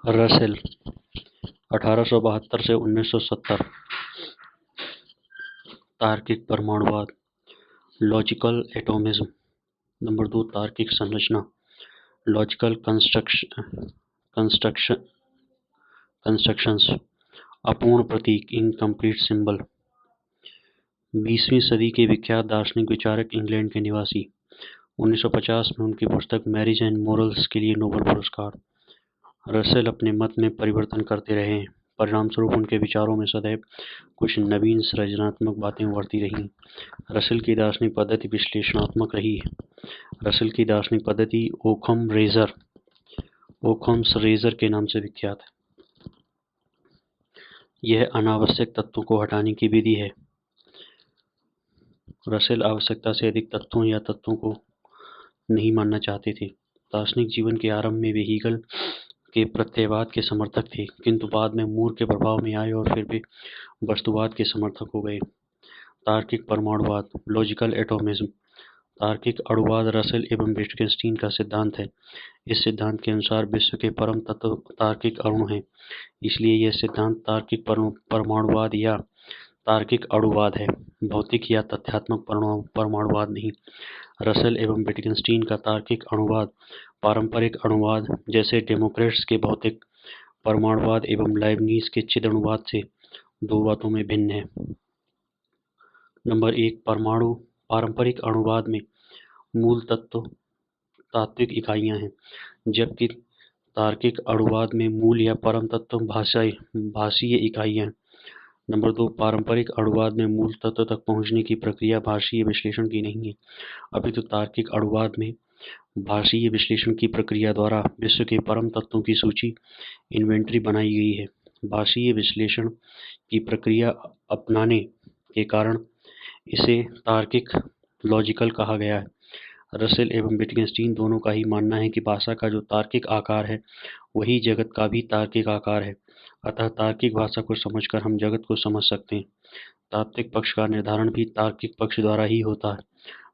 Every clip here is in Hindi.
रसेल 1872 से 1970। तार्किक परमाणुवाद, लॉजिकल एटॉमिज्म। नंबर 2, तार्किक संरचना, लॉजिकल कंस्ट्रक्शंस। अपूर्ण प्रतीक, इनकम्प्लीट सिंबल। 20वीं सदी के विख्यात दार्शनिक विचारक, इंग्लैंड के निवासी। 1950 में उनकी पुस्तक मैरिज एंड मोरल्स के लिए नोबेल पुरस्कार। रसेल अपने मत में परिवर्तन करते रहे हैं, परिणामस्वरूप उनके विचारों में सदैव कुछ नवीन सृजनात्मक बातें उभरती रहीं। रसेल की दार्शनिक पद्धति विश्लेषणात्मक रही है। रसेल की दार्शनिक पद्धति ओखम्स रेजर के नाम से विख्यात है। यह अनावश्यक तत्वों को हटाने की विधि है। रसेल आवश्यकता से अधिक तत्वों या तत्वों को नहीं मानना चाहते थे। दार्शनिक जीवन के आरंभ में वे हीगल के प्रत्ययवाद के समर्थक थे, किंतु बाद में मूर के प्रभाव में आए और फिर वे वस्तुवाद के समर्थक हो गए। तार्किक परमाणुवाद, लॉजिकल एटॉमिज्म। तार्किक अणुवाद रसेल एवं विट्गेन्स्टाइन का सिद्धांत है। इस सिद्धांत के अनुसार विश्व के परम तत्व तार्किक अणु हैं, इसलिए यह सिद्धांत तार्किक परमाणुवाद या तार्किक अणुवाद है, भौतिक या तथ्यात्मक परमाणुवाद नहीं। रसेल एवं विट्गेन्स्टाइन का तार्किक अणुवाद पारंपरिक अणुवाद जैसे डेमोक्रिटस के भौतिक परमाणुवाद एवं लाइबनिज के चिदअणुवाद से दो बातों में भिन्न है। नंबर 1, पारंपरिक अणुवाद में मूल तत्व तात्विक इकाइयां हैं, जबकि तार्किक अणुवाद में मूल या परम तत्व भाषीय इकाइयां हैं। नंबर 2, पारंपरिक अणुवाद में मूल तत्व तक पहुंचने की प्रक्रिया भाषीय विश्लेषण की नहीं है, अपितु तार्किक अणुवाद में भाषीय विश्लेषण की प्रक्रिया द्वारा विश्व के परम तत्वों की सूची इन्वेंटरी बनाई गई है। भाषीय विश्लेषण की प्रक्रिया अपनाने के कारण इसे तार्किक लॉजिकल कहा गया है। रसेल एवं विट्गेन्स्टाइन दोनों का ही मानना है कि भाषा का जो तार्किक आकार है वही जगत का भी तार्किक आकार है, अतः तार्किक भाषा को समझकर हम जगत को समझ सकते हैं। तात्विक पक्ष का निर्धारण भी तार्किक पक्ष द्वारा ही होता है।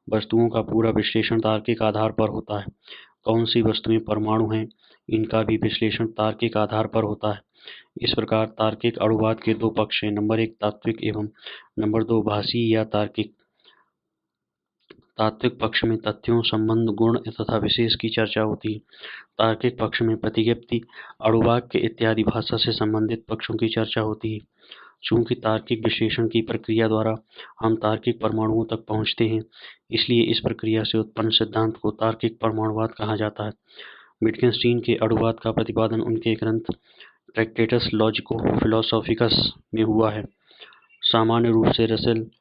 वस्तुओं का पूरा विश्लेषण तार्किक आधार पर होता है। कौन सी वस्तुएं परमाणु हैं, इनका भी विश्लेषण तार्किक आधार पर होता है। इस प्रकार तार्किक अणुवाद के दो पक्ष हैं, नंबर 1 तात्विक एवं नंबर 2 भाषीय या तार्किक। तात्विक पक्ष में तथ्यों, संबंध, गुण तथा विशेष की चर्चा होती है। तार्किक पक्ष में प्रतिज्ञप्ति, अणुवाक्य इत्यादि भाषा से संबंधित पक्षों की चर्चा होती है। चूंकि तार्किक विश्लेषण की प्रक्रिया द्वारा हम तार्किक परमाणुओं तक पहुंचते हैं, इसलिए इस प्रक्रिया से उत्पन्न सिद्धांत को तार्किक परमाणुवाद कहा जाता है। विट्गेन्स्टाइन के अणुवाद का प्रतिपादन उनके ग्रंथ ट्रैक्टेटस लॉजिको फिलोसॉफिकस में हुआ है। सामान्य रूप से रसेल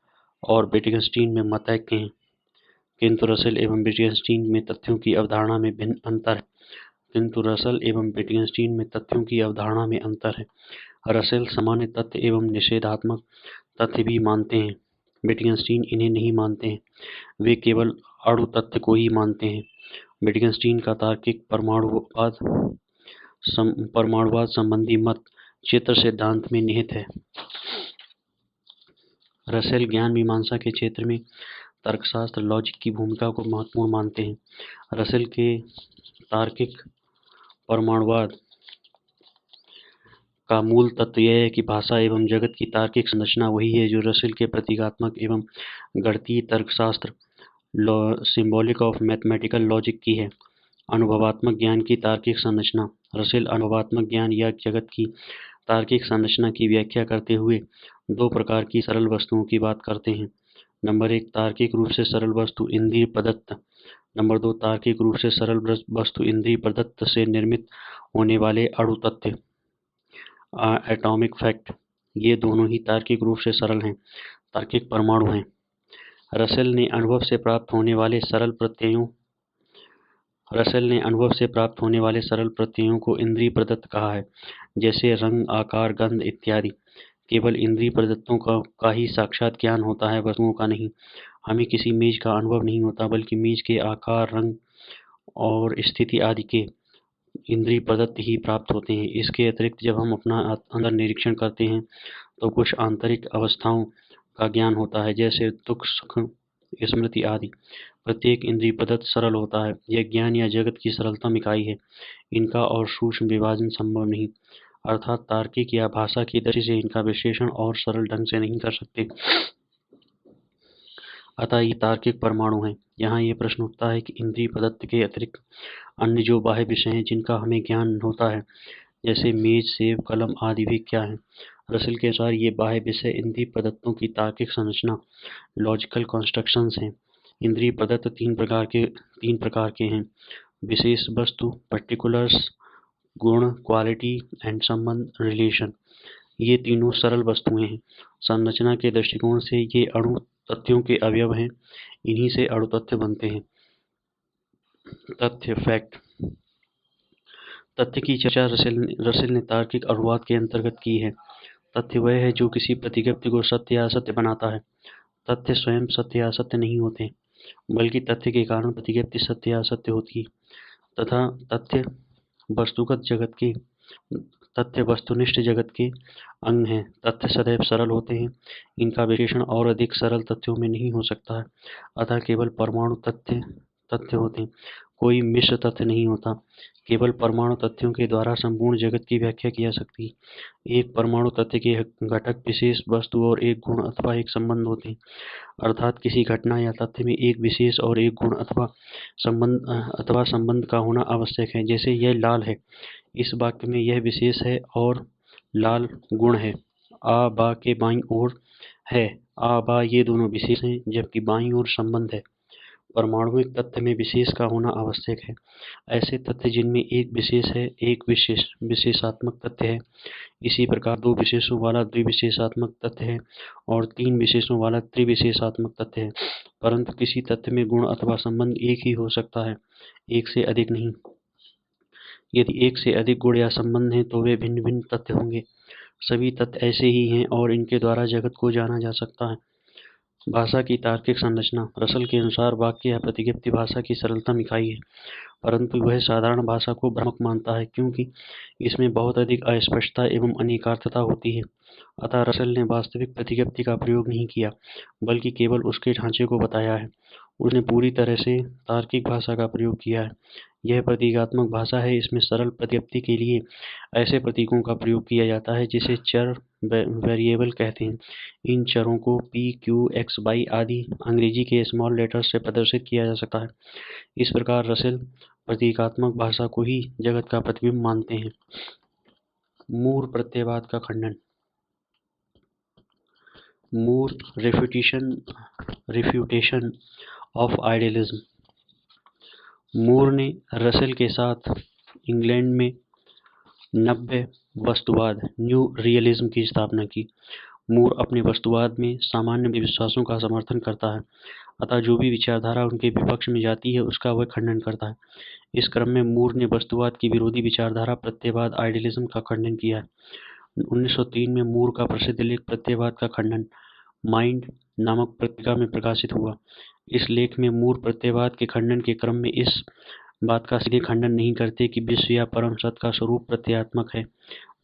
और विट्गेन्स्टाइन में मतैक्य हैं, किंतु रसेल एवं विट्गेन्स्टाइन में तथ्यों की अवधारणा में अंतर है। रसेल सामान्य तथ्य एवं निषेधात्मक तथ्य भी मानते हैं, विट्गेन्स्टाइन इन्हें नहीं मानते हैं, वे केवल अणु तथ्य को ही मानते हैं। विट्गेन्स्टाइन का तार्किक परमाणुवाद संबंधी मत चित्र सिद्धांत में निहित है। रसेल ज्ञान मीमांसा के क्षेत्र में तर्कशास्त्र लॉजिक की भूमिका को महत्वपूर्ण मानते हैं। रसेल के तार्किक परमाणुवाद का मूल तत्व यह है कि भाषा एवं जगत की तार्किक संरचना वही है जो रसेल के प्रतीकात्मक एवं गणितीय तर्कशास्त्र सिंबॉलिक ऑफ मैथमेटिकल लॉजिक की है। अनुभवात्मक ज्ञान की तार्किक संरचना। रसेल अनुभवात्मक ज्ञान या जगत की तार्किक संरचना की व्याख्या करते हुए दो प्रकार की सरल वस्तुओं की बात करते हैं। नंबर 1, तार्किक रूप से सरल वस्तु इंद्रिय प्रदत्त। नंबर 2, तार्किक रूप से सरल वस्तु इंद्रिय प्रदत्त से निर्मित होने वाले अणु तथ्य एटॉमिक फैक्ट। ये दोनों ही तार्किक रूप से सरल हैं, तार्किक परमाणु हैं। रसेल ने अनुभव से प्राप्त होने वाले सरल प्रत्ययों को इंद्रिय प्रदत्त कहा है, जैसे रंग, आकार, गंध इत्यादि। केवल इंद्रिय प्रदत्तों का ही साक्षात ज्ञान होता है, वस्तुओं का नहीं। हमें किसी मेज का अनुभव नहीं होता, बल्कि मेज के आकार, रंग और स्थिति आदि के इंद्रिय प्रदत्त ही प्राप्त होते हैं। इसके अतिरिक्त जब हम अपना अंदर निरीक्षण करते हैं तो कुछ आंतरिक अवस्थाओं का ज्ञान होता है, जैसे दुख, सुख स्मृति आदि। प्रत्येक इंद्रिय पदार्थ सरल होता है। यह ज्ञान या जगत की सरलतम इकाई है। इनका और सूक्ष्म विभाजन संभव नहीं, अर्थात तार्किक या भाषा की दृष्टि से इनका विश्लेषण और सरल ढंग से नहीं कर सकते। अतः ये तार्किक परमाणु हैं। यहाँ ये प्रश्न उठता है कि इंद्रिय पदार्थ के अतिरिक्त अन्य जो बाह्य विषय हैं जिनका हमें ज्ञान होता है, जैसे मेज, सेब, कलम आदि, भी क्या हैं? रसेल के अनुसार ये बाह्य विषय इंद्रिय पदार्थों की तार्किक संरचना, लॉजिकल कंस्ट्रक्शंस हैं। इंद्रिय पदार्थ तीन प्रकार के हैं: विशेष वस्तु, पर्टिकुलर्स, गुण, क्वालिटी, एंड संबंध, रिलेशन। ये तीनों सरल वस्तुएं हैं। संरचना के दृष्टिकोण से ये अणु तथ्यों के अवयव हैं। इन्हीं से अणु तथ्य बनते हैं। तथ्य, फैक्ट। तथ्य की चर्चा रसेल ने तार्किक अनुवाद के अंतर्गत की है। तथ्य वह है जो किसी प्रतिज्ञप्ति को सत्य या असत्य बनाता है। तथ्य स्वयं सत्य या असत्य नहीं होते, बल्कि तथ्य के कारण प्रतिज्ञप्ति सत्य या असत्य होती है। तथा तथ्य वस्तुनिष्ठ जगत के अंग हैं। तथ्य सदैव सरल होते हैं। इनका विश्लेषण और अधिक सरल तथ्यों में नहीं हो सकता है। अतः केवल परमाणु तथ्य होते हैं, कोई मिश्र तथ्य नहीं होता। केवल परमाणु तथ्यों के द्वारा संपूर्ण जगत की व्याख्या की जा सकती है। एक परमाणु तथ्य के घटक विशेष वस्तु और एक गुण अथवा एक संबंध होते हैं। अर्थात किसी घटना या तथ्य में एक विशेष और एक गुण अथवा संबंध का होना आवश्यक है। जैसे यह लाल है, इस वाक्य में यह विशेष है और लाल गुण है। आ बा के बाईं ओर है, आ बा ये दोनों विशेष हैं, जबकि बाईं ओर संबंध है। परमाणुिक तथ्य में विशेष का होना आवश्यक है। ऐसे तथ्य जिनमें एक विशेष है, एक विशेषात्मक तथ्य है। इसी प्रकार दो विशेषों वाला द्विविशेषात्मक तथ्य है और तीन विशेषों वाला त्रिविशेषात्मक तथ्य है। परंतु किसी तथ्य में गुण अथवा संबंध एक ही हो सकता है, एक से अधिक नहीं। यदि एक से अधिक गुण या संबंध हैं तो वे भिन्न भिन्न तथ्य होंगे। सभी तथ्य ऐसे ही हैं और इनके द्वारा जगत को जाना जा सकता है। भाषा की तार्किक संरचना। रसेल के अनुसार वाक्य या प्रतिज्ञप्ति भाषा की सरलतम इकाई है, परंतु वह साधारण भाषा को भ्रामक मानता है क्योंकि इसमें बहुत अधिक अस्पष्टता एवं अनेकार्थता होती है। अतः रसेल ने वास्तविक प्रतिज्ञप्ति का प्रयोग नहीं किया, बल्कि केवल उसके ढांचे को बताया है। उसने पूरी तरह से तार्किक भाषा का प्रयोग किया है। यह प्रतीकात्मक भाषा है। इसमें सरल प्रतिज्ञप्ति के लिए ऐसे प्रतीकों का प्रयोग किया जाता है जिसे चर, वेरिएबल कहते हैं। इन चरों को p, q, x, y आदि अंग्रेजी के स्मॉल लेटर्स से प्रदर्शित किया जा सकता है। इस प्रकार रसेल प्रतीकात्मक भाषा को ही जगत का प्रतिबिंब मानते हैं। मूर प्रत्ययवाद का खंडन। मूर रिफ्यूटेशन ऑफ आइडियलिज्म। मूर ने रसेल के साथ इंग्लैंड में नव्य वस्तुवाद, न्यू रियलिज्म की स्थापना की। मूर अपने वस्तुवाद में सामान्य विश्वासों का समर्थन करता है, अतः जो भी विचारधारा उनके विपक्ष में जाती है उसका वह खंडन करता है। इस क्रम में मूर ने वस्तुवाद की विरोधी विचारधारा प्रत्ययवाद, आइडियलिज्म का खंडन किया है। 1903 में मूर का प्रसिद्ध लेख प्रत्ययवाद का खंडन माइंड नामक पत्रिका में प्रकाशित हुआ। इस लेख में मूर प्रत्ययवाद के खंडन के क्रम में इस बात का सीधे खंडन नहीं करते कि विश्व या परम सत्य का स्वरूप प्रत्ययात्मक है,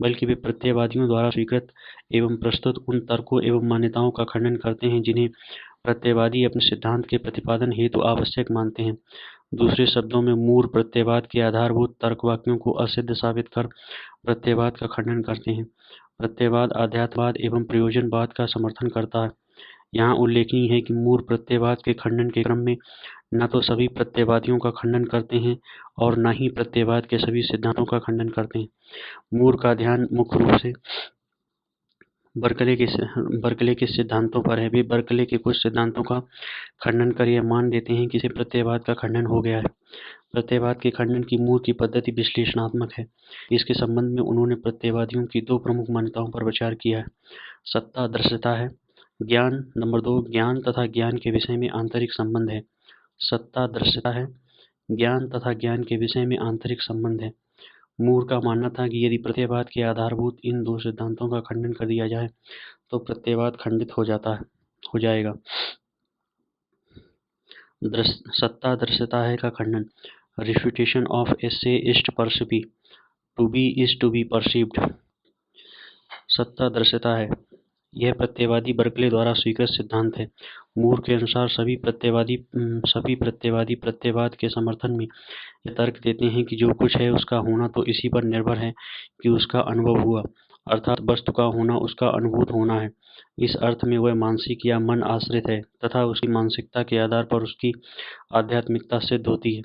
बल्कि वे प्रत्ययवादियों द्वारा स्वीकृत एवं प्रस्तुत उन तर्कों एवं मान्यताओं का खंडन करते हैं जिन्हें प्रत्ययवादी अपने सिद्धांत के प्रतिपादन हेतु आवश्यक मानते हैं। दूसरे शब्दों में मूर प्रत्ययवाद के आधारभूत तर्क वाक्यों को असिद्ध साबित कर प्रत्ययवाद का खंडन करते हैं। प्रत्ययवाद आध्यात्मवाद एवं प्रयोजनवाद का समर्थन करता है। यहाँ उल्लेखनीय है कि मूर प्रत्ययवाद के खंडन के क्रम में न तो सभी प्रत्ययवादियों का खंडन करते हैं और न ही प्रत्ययवाद के सभी सिद्धांतों का खंडन करते हैं। मूर का ध्यान मुख्य रूप से बर्कले के सिद्धांतों पर है। वे बर्कले के कुछ सिद्धांतों का खंडन कर यह मान लेते हैं कि इसे प्रत्ययवाद का खंडन हो गया है। प्रत्ययवाद के खंडन की मूर की पद्धति विश्लेषणात्मक है। इसके संबंध में उन्होंने प्रत्ययवादियों की दो प्रमुख मान्यताओं पर विचार किया है। सत्ता दृश्यता है ज्ञान। नंबर 2, ज्ञान तथा ज्ञान के विषय में आंतरिक संबंध है। सत्ता दृश्यता है ज्ञान तथा ज्ञान के विषय में आंतरिक संबंध है। मूर का मानना था कि यदि प्रत्ययवाद के आधारभूत इन दो सिद्धांतों का खंडन कर दिया जाए तो प्रत्ययवाद खंडित हो जाएगा। सत्ता दृश्यता है का खंडन। Refutation of esse is to be perceived. सत्ता दृश्यता है यह प्रत्ययवादी बर्कले द्वारा स्वीकृत सिद्धांत है। मूर के अनुसार सभी प्रत्ययवादी प्रत्ययवाद के समर्थन में यह तर्क देते हैं कि जो कुछ है उसका होना तो इसी पर निर्भर है कि उसका अनुभव हुआ, अर्थात वस्तु का होना उसका अनुभूत होना है। इस अर्थ में वह मानसिक या मन आश्रित है तथा उसकी मानसिकता के आधार पर उसकी आध्यात्मिकता सिद्ध होती है।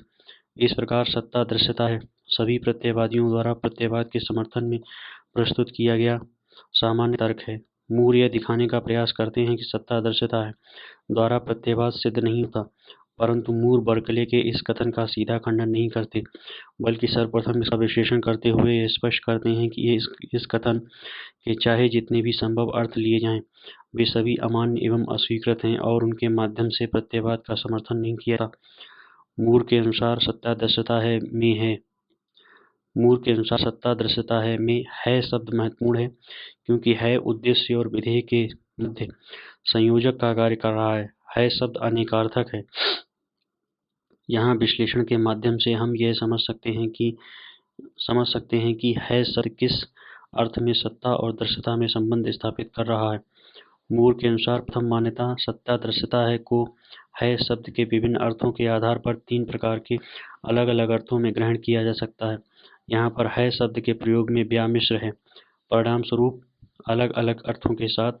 इस प्रकार सत्ता दृश्यता है सभी प्रत्ययवादियों द्वारा प्रत्ययवाद के समर्थन में प्रस्तुत किया गया सामान्य तर्क है। मूर यह दिखाने का प्रयास करते हैं कि सत्ता दृश्यता है द्वारा प्रत्ययवाद सिद्ध नहीं होता, परंतु मूर बर्कले के इस कथन का सीधा खंडन नहीं करते, बल्कि सर्वप्रथम इसका विश्लेषण करते हुए यह स्पष्ट करते हैं कि इस कथन के चाहे जितने भी संभव अर्थ लिए जाएं, वे सभी अमान्य एवं अस्वीकृत हैं और उनके माध्यम से प्रत्ययवाद का समर्थन नहीं किया था। मूर के अनुसार सत्ता दृश्यता है में है शब्द महत्वपूर्ण है, क्योंकि है उद्देश्य और विधेय के मध्य संयोजक का कार्य कर रहा है। है शब्द अनेकार्थक है। यहाँ विश्लेषण के माध्यम से हम यह समझ सकते हैं कि है शब्द किस अर्थ में सत्ता और दृश्यता में संबंध स्थापित कर रहा है। मूर के अनुसार प्रथम मान्यता सत्ता दृश्यता है को है शब्द के विभिन्न अर्थों के आधार पर तीन प्रकार के अलग अलग अर्थों में ग्रहण किया जा सकता है। यहाँ पर है शब्द के प्रयोग में व्यामिश्र है, परिणाम स्वरूप अलग अलग अर्थों के साथ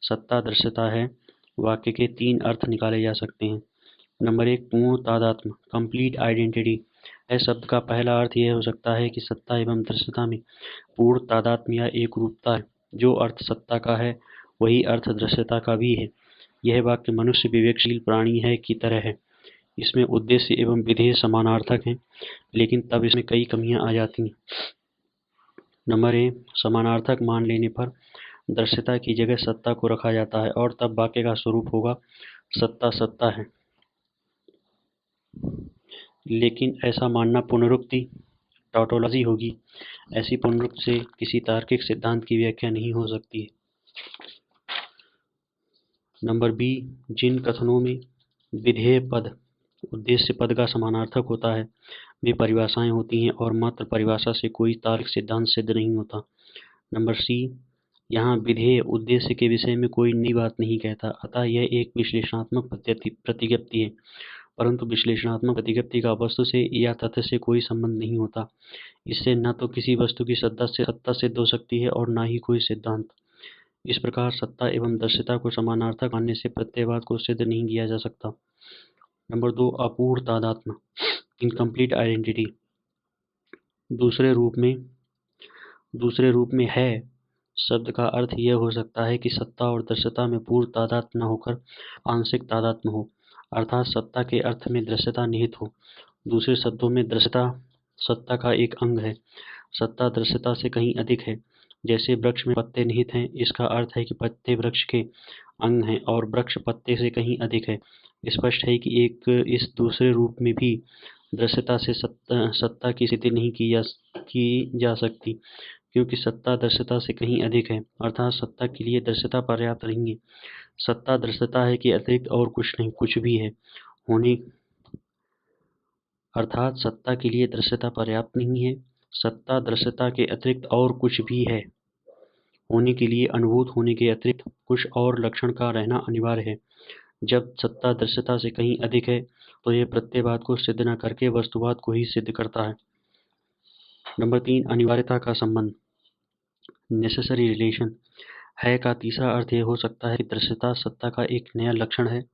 सत्ता दृश्यता है वाक्य के तीन अर्थ निकाले जा सकते हैं। नंबर 1, पूर्ण तादात्म्य, कंप्लीट आइडेंटिटी। है शब्द का पहला अर्थ यह हो सकता है कि सत्ता एवं दृश्यता में पूर्ण तादात्म्य या एक रूपता है। जो अर्थ सत्ता का है वही अर्थ दृश्यता का भी है। यह वाक्य मनुष्य विवेकशील प्राणी है की तरह है। इसमें उद्देश्य एवं विधेय समानार्थक हैं, लेकिन तब इसमें कई कमियां आ जाती हैं। नंबर 1, समानार्थक मान लेने पर दृश्यता की जगह सत्ता को रखा जाता है और तब वाक्य का स्वरूप होगा सत्ता सत्ता है। लेकिन ऐसा मानना पुनरुक्ति टॉटोलॉजी होगी। ऐसी पुनरुक्ति से किसी तार्किक सिद्धांत की व्याख्या नहीं हो सकती है। नंबर बी, जिन कथनों में विधेय पद उद्देश्य पद का समानार्थक होता है वे परिभाषाएं होती हैं और मात्र परिभाषा से कोई तार्किक सिद्धांत सिद्ध नहीं होता। नंबर सी, यहाँ विधेय उद्देश्य के विषय में कोई नई बात नहीं कहता, अतः यह एक विश्लेषणात्मक प्रतिज्ञप्ति है, परंतु विश्लेषणात्मक प्रतिज्ञप्ति का वस्तु से या तथ्य से कोई संबंध नहीं होता। इससे न तो किसी वस्तु की सत्ता सिद्ध हो सकती है और न ही कोई सिद्धांत। इस प्रकार सत्ता एवं दृश्यता को समानार्थक मानने से प्रत्ययवाद को सिद्ध नहीं किया जा सकता। नंबर 2, अपूर्ण तादात्म्य, इनकम्प्लीट आइडेंटिटी। दूसरे रूप में है शब्द का अर्थ यह हो सकता है कि सत्ता और दृश्यता में पूर्ण तादात्म्य न होकर आंशिक तादात्म्य हो, अर्थात सत्ता के अर्थ में दृश्यता निहित हो। दूसरे शब्दों में दृश्यता सत्ता का एक अंग है, सत्ता दृश्यता से कहीं अधिक है। जैसे वृक्ष में पत्ते निहित हैं, इसका अर्थ है कि पत्ते वृक्ष के अंग हैं और वृक्ष पत्ते से कहीं अधिक है। स्पष्ट है कि इस दूसरे रूप में भी दृश्यता से सत्ता की स्थिति नहीं की जा सकती, क्योंकि सत्ता दृश्यता से कहीं अधिक है, अर्थात सत्ता के लिए दृश्यता पर्याप्त नहीं है। सत्ता दृश्यता है कि अतिरिक्त और कुछ भी है होने अर्थात सत्ता के लिए दृश्यता पर्याप्त नहीं है। सत्ता दृश्यता के अतिरिक्त और कुछ भी है होने के लिए अनुभूत होने के अतिरिक्त कुछ और लक्षण का रहना अनिवार्य है। जब सत्ता दृश्यता से कहीं अधिक है तो यह प्रत्ययवाद को सिद्ध न करके वस्तुवाद को ही सिद्ध करता है। नंबर 3, अनिवार्यता का संबंध, नेसेसरी रिलेशन। है का तीसरा अर्थ यह हो सकता है कि दृश्यता सत्ता का एक नया लक्षण है।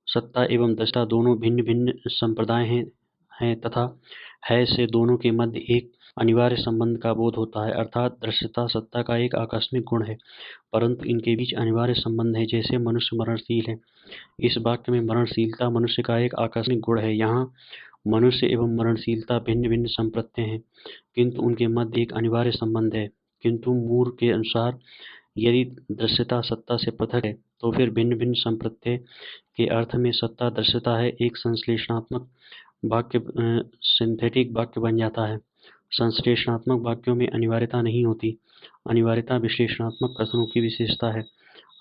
सत्ता एवं दृश्यता दोनों भिन्न भिन्न संप्रदाय हैं तथा है से दोनों के मध्य एक अनिवार्य संबंध का बोध होता है, अर्थात दृश्यता सत्ता का एक आकस्मिक गुण है, परंतु इनके बीच अनिवार्य संबंध है, जैसे मनुष्य मरणशील है। इस वाक्य में मरणशीलता मनुष्य का एक आकस्मिक गुण है। यहाँ मनुष्य एवं मरणशीलता भिन्न भिन्न संप्रत्यय हैं, किंतु उनके मध्य एक अनिवार्य संबंध है। किंतु मूर के अनुसार यदि दृश्यता सत्ता से पृथक है तो फिर भिन्न भिन्न संप्रत्यय के अर्थ में सत्ता दृश्यता है एक संश्लेषणात्मक वाक्य सिंथेटिक वाक्य बन जाता है। संश्लेषणात्मक वाक्यों में अनिवार्यता नहीं होती। अनिवार्यता विश्लेषणात्मक कथनों की विशेषता है,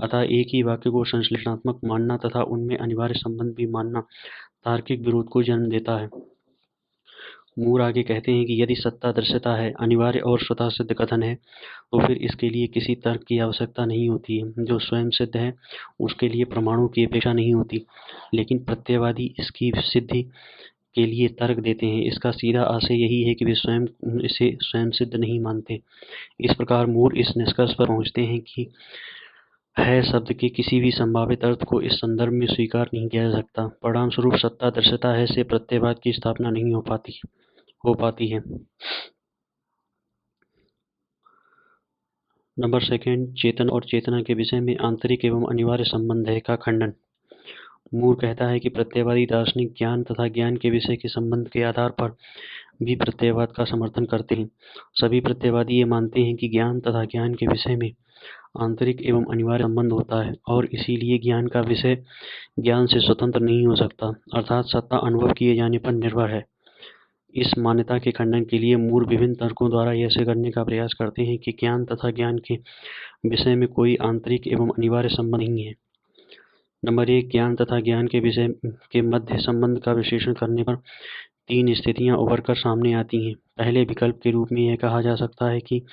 अतः एक ही वाक्य को संश्लेषणात्मक मानना तथा उनमें अनिवार्य संबंध भी मानना तार्किक विरोध को जन्म देता है। मूर आगे कहते हैं कि यदि सत्ता दृश्यता है, अनिवार्य और स्वतः सिद्ध कथन है, तो फिर इसके लिए किसी तर्क की आवश्यकता नहीं होती है। जो स्वयं सिद्ध है उसके लिए प्रमाणों की अपेक्षा नहीं होती, लेकिन प्रत्ययवादी इसकी सिद्धि के लिए तर्क देते हैं। इसका सीधा आशय यही है कि वे स्वयं इसे स्वयं सिद्ध नहीं मानते। इस प्रकार मूर इस निष्कर्ष पर पहुंचते हैं कि है शब्द के किसी भी संभावित अर्थ को इस संदर्भ में स्वीकार नहीं किया जा सकता। परिणामस्वरूप सत्ता दृश्यता है से प्रत्ययवाद की स्थापना नहीं हो पाती है। नंबर सेकंड, चेतन और चेतना के विषय में आंतरिक एवं अनिवार्य संबंध है का खंडन। मूर कहता है कि प्रत्ययवादी दार्शनिक ज्ञान तथा ज्ञान के विषय के संबंध के आधार पर भी प्रत्ययवाद का समर्थन करते हैं। सभी प्रत्ययवादी ये मानते हैं कि ज्ञान तथा ज्ञान के विषय में आंतरिक एवं अनिवार्य संबंध होता है और इसीलिए ज्ञान का विषय ज्ञान से स्वतंत्र नहीं हो सकता, अर्थात सत्ता अनुभव किए जाने पर निर्भर है। इस मान्यता के खंडन के लिए मूर विभिन्न तर्कों द्वारा यह सिद्ध करने का प्रयास करते हैं कि ज्ञान तथा ज्ञान के विषय में कोई आंतरिक एवं अनिवार्य संबंध नहीं है। नंबर एक, ज्ञान तथा ज्ञान के विषय के मध्य संबंध का विश्लेषण करने पर तीन स्थितियां उभरकर सामने आती हैं। पहले विकल्प के रूप में यह कहा जा सकता है कि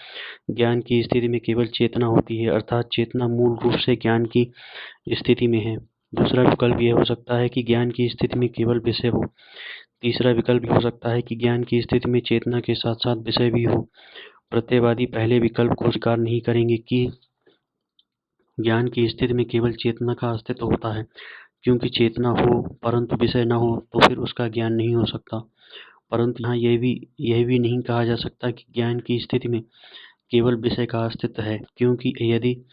ज्ञान की स्थिति में केवल चेतना होती है, अर्थात चेतना मूल रूप से ज्ञान की स्थिति में है। दूसरा विकल्प यह हो सकता है कि ज्ञान की स्थिति में केवल विषय हो। तीसरा विकल्प यह हो सकता है कि ज्ञान की स्थिति में चेतना के साथ साथ विषय भी हो। प्रत्ययवादी पहले विकल्प को स्वीकार नहीं करेंगे कि ज्ञान की स्थिति में केवल चेतना का अस्तित्व होता है, क्योंकि चेतना हो परंतु विषय न हो तो फिर उसका ज्ञान नहीं हो सकता। परंतु यहाँ यह भी नहीं कहा जा सकता कि ज्ञान की स्थिति में केवल विषय का अस्तित्व है, क्योंकि यदि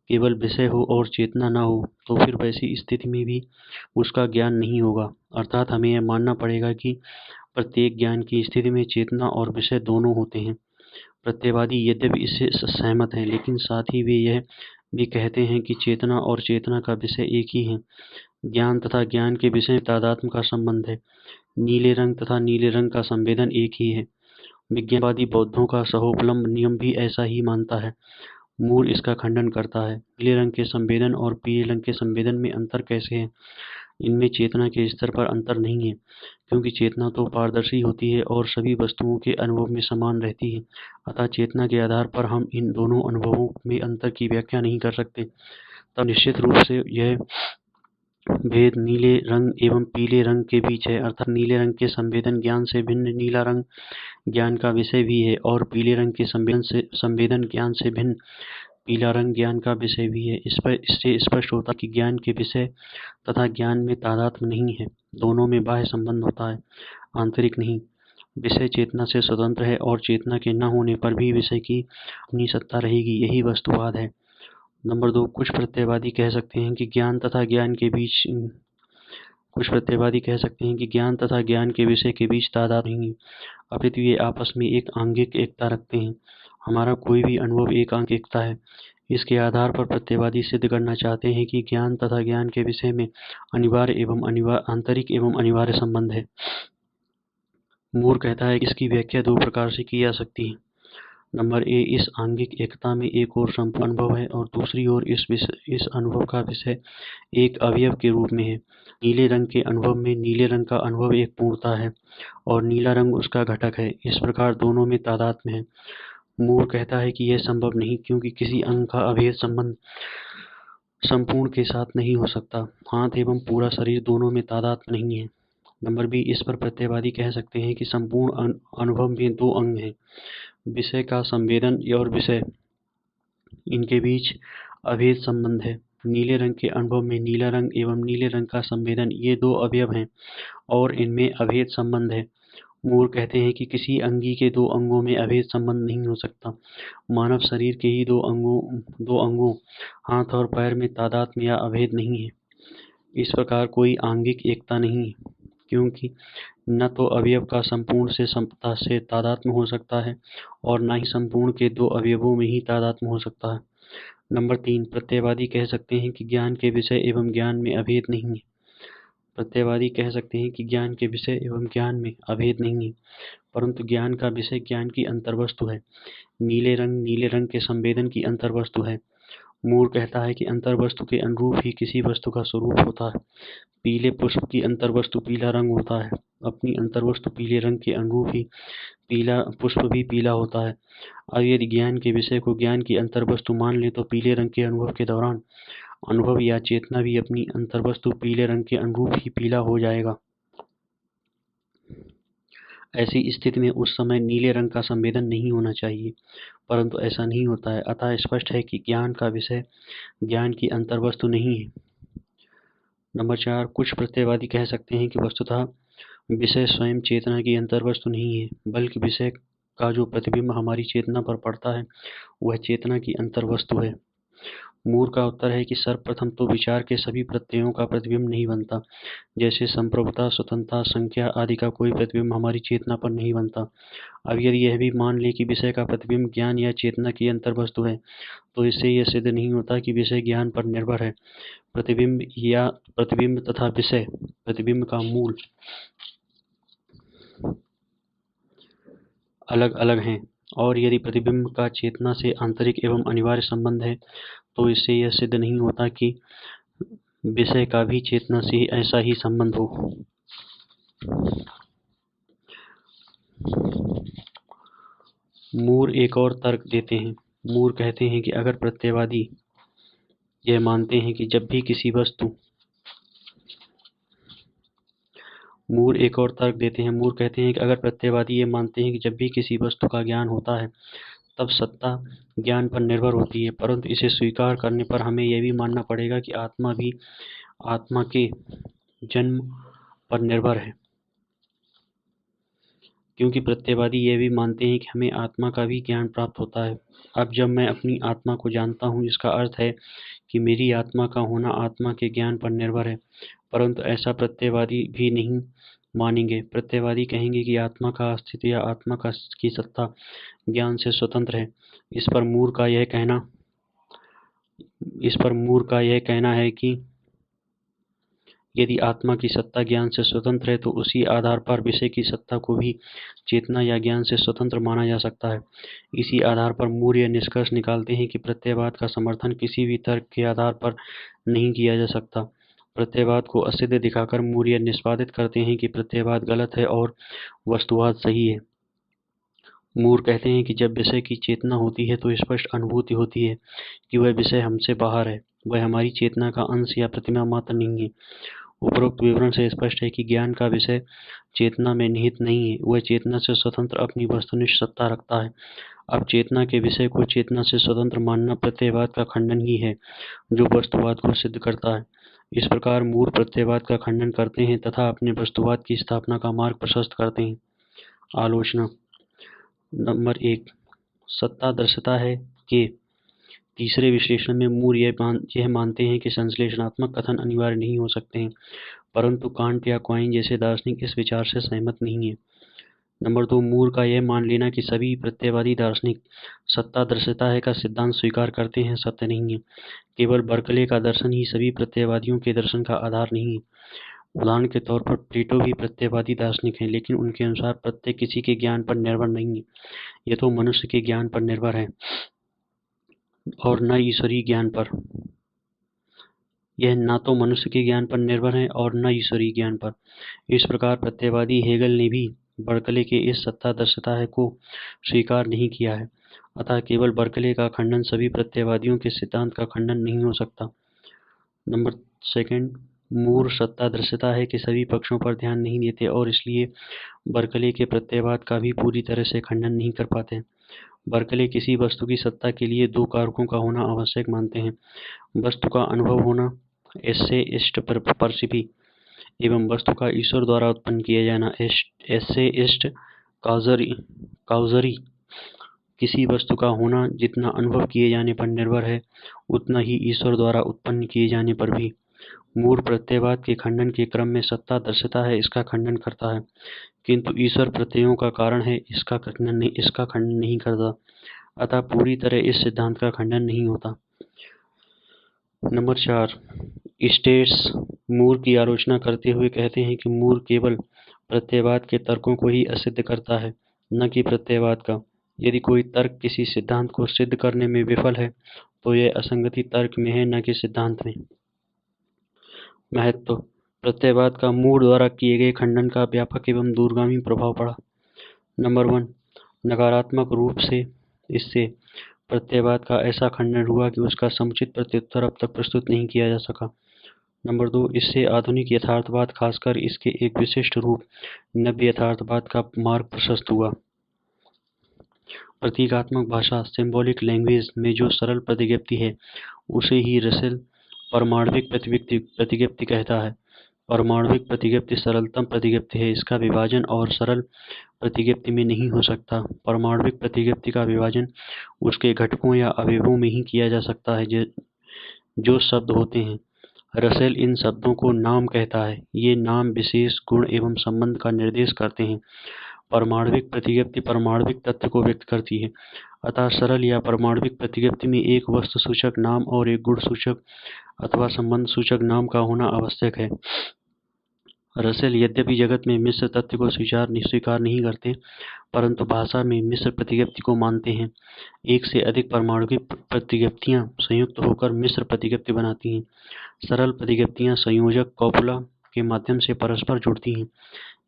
केवल विषय हो और चेतना न हो तो फिर वैसी स्थिति में भी उसका ज्ञान नहीं होगा। अर्थात हमें यह मानना पड़ेगा कि प्रत्येक ज्ञान की स्थिति में चेतना और विषय दोनों होते हैं। प्रत्ययवादी यद्यपि इससे सहमत हैं, लेकिन साथ ही वे यह भी कहते हैं कि चेतना और चेतना का विषय एक ही है। ज्ञान तथा ज्ञान के विषय में तादात्म्य का संबंध है। नीले रंग तथा नीले रंग का संवेदन एक ही है। विज्ञानवादी बौद्धों का सहोपलम्ब नियम भी ऐसा ही मानता है। मूर इसका खंडन करता है। नीले रंग के संवेदन और पीले रंग के संवेदन में अंतर कैसे है? इनमें चेतना के स्तर पर अंतर नहीं है, क्योंकि चेतना तो पारदर्शी होती है और सभी वस्तुओं के अनुभव में समान रहती है। अतः चेतना के आधार पर हम इन दोनों अनुभवों में अंतर की व्याख्या नहीं कर सकते। तब निश्चित रूप से यह भेद नीले रंग एवं पीले रंग के बीच है, अर्थात नीले रंग के संवेदन ज्ञान से भिन्न नीला रंग ज्ञान का विषय भी है और पीले रंग के संवेदन ज्ञान से भिन्न पीला रंग ज्ञान का विषय भी है। इससे स्पष्ट होता है कि ज्ञान के विषय तथा ज्ञान में तादात्म्य नहीं है, दोनों में बाह्य संबंध होता है, आंतरिक नहीं। विषय चेतना से स्वतंत्र है और चेतना के न होने पर भी विषय की अपनी सत्ता रहेगी, यही वस्तुवाद है। नंबर दो, कुछ प्रत्ययवादी कह सकते हैं कि ज्ञान तथा ज्ञान के विषय के बीच तादात्म्य नहीं, अपितु ये आपस में एक आंगिक एकता रखते हैं। हमारा कोई भी अनुभव एक आंगिक एकता है। इसके आधार पर प्रत्ययवादी सिद्ध करना चाहते हैं कि ज्ञान तथा ज्ञान के विषय में आंतरिक एवं अनिवार्य संबंध है। मूर कहता है कि इसकी व्याख्या दो प्रकार से की जा सकती है। नंबर ए, इस आंगिक एकता में एक और संपूर्ण अनुभव है और दूसरी ओर इस अनुभव का विषय एक अवयव के रूप में है। नीले रंग के अनुभव में नीले रंग का अनुभव एक पूर्णता है और नीला रंग उसका घटक है। इस प्रकार दोनों में तादात्म्य है। मूर कहता है कि यह संभव नहीं, क्योंकि किसी अंग का अभेद संबंध संपूर्ण के साथ नहीं हो सकता। हाथ एवं पूरा शरीर दोनों में तादात्म्य नहीं है। नंबर बी, इस पर प्रत्ययवादी कह सकते हैं कि संपूर्ण अनुभव में दो अंग हैं, विषय का संवेदन और विषय, इनके बीच अभेद संबंध है। नीले रंग के अनुभव में नीला रंग एवं नीले रंग का संवेदन, ये दो अवयव हैं और इनमें अभेद संबंध है। मूर कहते हैं कि किसी अंगी के दो अंगों में अभेद संबंध नहीं हो सकता। मानव शरीर के ही दो अंगों हाथ और पैर में तादात्म्य या अभेद नहीं है। इस प्रकार कोई आंगिक एकता नहीं है, क्योंकि न तो अवयव का संपूर्ण से तादात्म्य हो सकता है और न ही संपूर्ण के दो अवयवों में ही तादात्म्य हो सकता है। नंबर तीन, प्रत्ययवादी कह सकते हैं कि ज्ञान के विषय एवं ज्ञान में अभेद नहीं है। परंतु ज्ञान का विषय ज्ञान की अंतर्वस्तु है। नीले रंग के संवेदन की अंतर्वस्तु है मूर कहता है कि अंतर्वस्तु के अनुरूप ही किसी वस्तु का स्वरूप होता है। पीले पुष्प की अंतर्वस्तु पीला रंग होता है। अपनी अंतर्वस्तु पीले रंग के अनुरूप ही पीला पुष्प भी पीला होता है। अब यदि ज्ञान के विषय को ज्ञान की अंतर्वस्तु मान लें तो पीले रंग के अनुभव के दौरान अनुभव या चेतना भी अपनी अंतर्वस्तु पीले रंग के अनुरूप ही पीला हो जाएगा। ऐसी स्थिति में उस समय नीले रंग का संवेदन नहीं होना चाहिए, परंतु ऐसा नहीं होता है। अतः स्पष्ट है कि ज्ञान का विषय ज्ञान की अंतर्वस्तु नहीं है। नंबर 4, कुछ प्रत्ययवादी कह सकते हैं कि वस्तुतः विषय स्वयं चेतना की अंतर्वस्तु नहीं है, बल्कि विषय का जो प्रतिबिंब हमारी चेतना पर पड़ता है वह चेतना की अंतर्वस्तु है। मूर का उत्तर है कि सर्वप्रथम तो विचार के सभी प्रत्ययों का प्रतिबिंब नहीं बनता, जैसे संप्रभुता, स्वतंत्रता, संख्या आदि का कोई प्रतिबिंब हमारी चेतना पर नहीं बनता। अब यदि यह भी मान ले कि विषय का प्रतिबिंब ज्ञान या चेतना की अंतर्वस्तु है, तो इससे यह सिद्ध नहीं होता कि विषय ज्ञान पर निर्भर है। प्रतिबिंब तथा विषय प्रतिबिंब का मूल अलग अलग हैं, और यदि प्रतिबिंब का चेतना से आंतरिक एवं अनिवार्य संबंध है, तो इससे यह सिद्ध नहीं होता कि विषय का भी चेतना से ऐसा ही संबंध हो। मूर एक और तर्क देते हैं। मूर कहते हैं कि अगर प्रत्ययवादी यह मानते हैं कि जब भी किसी वस्तु मूर एक और तर्क देते हैं। मूर कहते हैं कि अगर प्रत्ययवादी ये मानते हैं कि जब भी किसी वस्तु का ज्ञान होता है तब सत्ता ज्ञान पर निर्भर होती है, परंतु इसे स्वीकार करने पर हमें यह भी मानना पड़ेगा कि आत्मा भी आत्मा के जन्म पर निर्भर है, क्योंकि प्रत्ययवादी यह भी मानते हैं कि हमें आत्मा का भी ज्ञान प्राप्त होता है। अब जब मैं अपनी आत्मा को जानता हूँ, इसका अर्थ है कि मेरी आत्मा का होना आत्मा के ज्ञान पर निर्भर है, परंतु ऐसा प्रत्ययवादी भी नहीं मानेंगे। प्रत्ययवादी कहेंगे कि आत्मा का अस्तित्व या आत्मा की सत्ता ज्ञान से स्वतंत्र है। इस पर मूर का यह कहना है कि यदि आत्मा की सत्ता ज्ञान से स्वतंत्र है तो उसी आधार पर विषय की सत्ता को भी चेतना या ज्ञान से स्वतंत्र माना जा सकता है। इसी आधार पर मूर यह निष्कर्ष निकालते हैं कि प्रत्ययवाद का समर्थन किसी भी तर्क के आधार पर नहीं किया जा सकता। प्रत्ययवाद को असिद्ध दिखाकर मूर यह निष्पादित करते हैं कि प्रत्ययवाद गलत है और वस्तुवाद सही है। मूर कहते हैं कि जब विषय की चेतना होती है तो स्पष्ट अनुभूति होती है कि वह विषय हमसे बाहर है, वह हमारी चेतना का अंश या प्रतिमा मात्र नहीं है। उपरोक्त विवरण से स्पष्ट है कि ज्ञान का विषय चेतना में निहित नहीं है, वह चेतना से स्वतंत्र अपनी वस्तुनिष्ठ सत्ता रखता है। अब चेतना के विषय को चेतना से स्वतंत्र मानना प्रत्ययवाद का खंडन ही है, जो वस्तुवाद को सिद्ध करता है। इस प्रकार मूर प्रत्ययवाद का खंडन करते हैं तथा अपने वस्तुवाद की स्थापना का मार्ग प्रशस्त करते हैं। आलोचना। नंबर 1, सत्ता दृश्यता है के तीसरे विश्लेषण में मूर यह मानते हैं कि संश्लेषणात्मक कथन अनिवार्य नहीं हो सकते हैं, परंतु कांट या क्वाइन जैसे दार्शनिक इस विचार से सहमत नहीं है। नंबर 2, मूर का यह मान लेना कि सभी प्रत्ययवादी दार्शनिक सत्ता दृश्यता है का सिद्धांत स्वीकार करते हैं सत्य नहीं है। केवल बर्कले का दर्शन ही सभी प्रत्ययवादियों के दर्शन का आधार नहीं है। उदाहरण के तौर पर प्लेटो भी प्रत्ययवादी दार्शनिक हैं, लेकिन उनके अनुसार प्रत्यय किसी के ज्ञान पर निर्भर नहीं है, यह तो मनुष्य के ज्ञान पर निर्भर है और न ईश्वरीय ज्ञान पर। यह न तो मनुष्य के ज्ञान पर निर्भर है और न ईश्वरीय ज्ञान पर। इस प्रकार प्रत्ययवादी हेगल ने भी बर्कले के इस सत्ता दृश्यता है को स्वीकार नहीं किया है। अतः केवल बर्कले का खंडन सभी प्रत्ययवादियों के सिद्धांत का खंडन नहीं हो सकता। नंबर 2, मूर सत्ता दृश्यता है कि सभी पक्षों पर ध्यान नहीं देते और इसलिए बर्कले के प्रत्ययवाद का भी पूरी तरह से खंडन नहीं कर पाते। बर्कले किसी वस्तु की सत्ता के लिए दो कारकों का होना आवश्यक मानते हैं, वस्तु का अनुभव होना एस्से इष्ट परसिपी एवं वस्तु का ईश्वर द्वारा उत्पन्न किया जाना एस्से इष्ट काउजरी। किसी वस्तु का होना जितना अनुभव किए जाने पर निर्भर है, उतना ही ईश्वर द्वारा उत्पन्न किए जाने पर भी। मूर प्रत्ययवाद के खंडन के क्रम में सत्ता दृश्यता है इसका खंडन करता है, किंतु ईश्वर प्रत्ययों का कारण है इसका खंडन नहीं करता। अतः पूरी तरह इस सिद्धांत का खंडन नहीं होता। नंबर 4, स्टेट्स मूर की आलोचना करते हुए कहते हैं कि मूर केवल प्रत्ययवाद के तर्कों को ही असिद्ध करता है, न कि प्रत्ययवाद का। यदि कोई तर्क किसी सिद्धांत को सिद्ध करने में विफल है तो यह असंगति तर्क में है, न कि सिद्धांत में। महत्व: प्रत्ययवाद का मूर द्वारा किए गए खंडन का व्यापक एवं दूरगामी प्रभाव पड़ा। नंबर 1, नकारात्मक रूप से इससे प्रत्ययवाद का ऐसा खंडन हुआ कि उसका समुचित प्रत्युत्तर अब तक प्रस्तुत नहीं किया जा सका। नंबर 2, इससे आधुनिक यथार्थवाद, खासकर इसके एक विशिष्ट रूप नव्य यथार्थवाद का मार्ग प्रशस्त हुआ। प्रतीकात्मक भाषा, सिंबॉलिक लैंग्वेज में जो सरल प्रतिज्ञप्ति है उसे ही रसेल परमाण्विक प्रतिज्ञप्ति कहता है। परमाण्विक प्रतिज्ञप्ति सरलतम प्रतिज्ञप्ति है। इसका विभाजन और सरल प्रतिज्ञप्ति में नहीं हो सकता। परमाण्विक प्रतिज्ञप्ति का विभाजन उसके घटकों या अवयवों में ही किया जा सकता है जो शब्द होते हैं। रसेल इन शब्दों को नाम कहता है। ये नाम विशेष गुण एवं संबंध का निर्देश करते हैं। परमाण्विक प्रतिज्ञप्ति परमाण्विक तथ्य को व्यक्त करती है। अतः सरल या परमाण्विक प्रतिज्ञप्ति में एक वस्तुसूचक नाम और एक गुणसूचक अथवा संबंध सूचक नाम का होना आवश्यक है। रसेल यद्यपि जगत में मिश्र तथ्य को स्वीकार नहीं करते, परंतु भाषा में मिश्र प्रतिज्ञप्ति को मानते हैं। एक से अधिक परमाण्विक प्रतिज्ञप्तियां संयुक्त होकर मिश्र प्रतिज्ञप्ति बनाती हैं। सरल प्रतिज्ञप्तियां संयोजक कॉपुला के माध्यम से परस्पर जुड़ती हैं।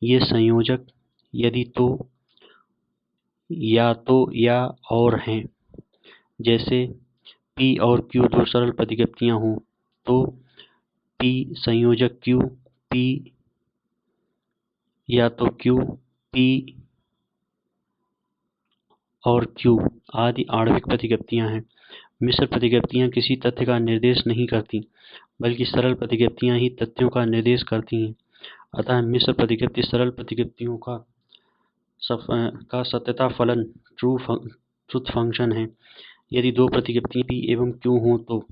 ये संयोजक यदि तो या और हैं। जैसे P और Q दो सरल प्रतिज्ञप्तियां हों तो P संयोजक Q, P या तो Q, P और Q आदि आणविक प्रतिज्ञप्तियां हैं। मिश्र प्रतिज्ञप्तियां किसी तथ्य का निर्देश नहीं करती, बल्कि सरल प्रतिज्ञप्तियां ही तथ्यों का निर्देश करती हैं। अतः मिश्र प्रतिज्ञप्ति सरल प्रतिज्ञप्तियों का सत्यता फलन ट्रूथ फंक्शन है। यदि दो प्रतिज्ञप्तियां P एवं Q हों तो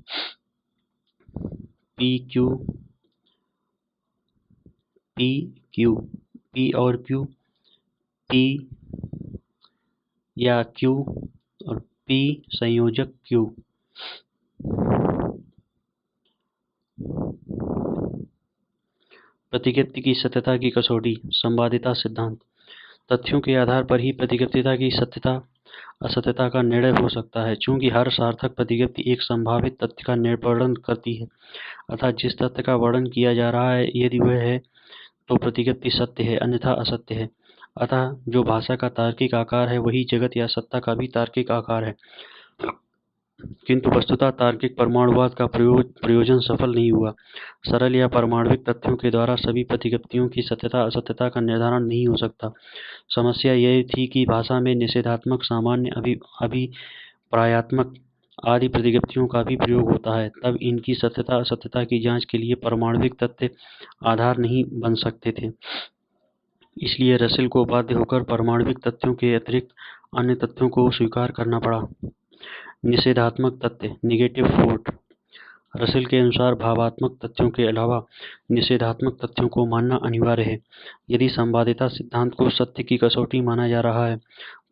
P और Q, P या Q और P संयोजक Q। प्रतिज्ञप्ति की सत्यता की कसौटी, संवादिता सिद्धांत। तथ्यों के आधार पर ही प्रतिज्ञप्तिता की सत्यता असत्यता का निर्णय हो सकता है। चूंकि हर सार्थक प्रतिज्ञप्ति एक संभावित तथ्य का वर्णन करती है, अतः जिस तथ्य का वर्णन किया जा रहा है यदि वह है तो प्रतिज्ञप्ति सत्य है, अन्यथा असत्य है। अतः जो भाषा का तार्किक आकार है वही जगत या सत्ता का भी तार्किक आकार है। किंतु वस्तुतः तार्किक परमाणुवाद का प्रयोजन सफल नहीं हुआ। सरल या परमाण्विक तथ्यों के द्वारा सभी प्रतिज्ञप्तियों की सत्यता असत्यता का निर्धारण नहीं हो सकता। समस्या यह थी कि भाषा में निषेधात्मक, सामान्य, अभिप्रायात्मक आदि प्रतिज्ञप्तियों का भी प्रयोग होता है। तब इनकी सत्यता असत्यता की जांच के लिए परमाण्विक तथ्य आधार नहीं बन सकते थे। इसलिए रसेल को बाध्य होकर परमाण्विक तथ्यों के अतिरिक्त अन्य तथ्यों को स्वीकार करना पड़ा। निषेधात्मक तथ्य, नेगेटिव फोर्ट। रसेल के अनुसार भावात्मक तथ्यों के अलावा निषेधात्मक तथ्यों को मानना अनिवार्य है। यदि संवादिता सिद्धांत को सत्य की कसौटी माना जा रहा है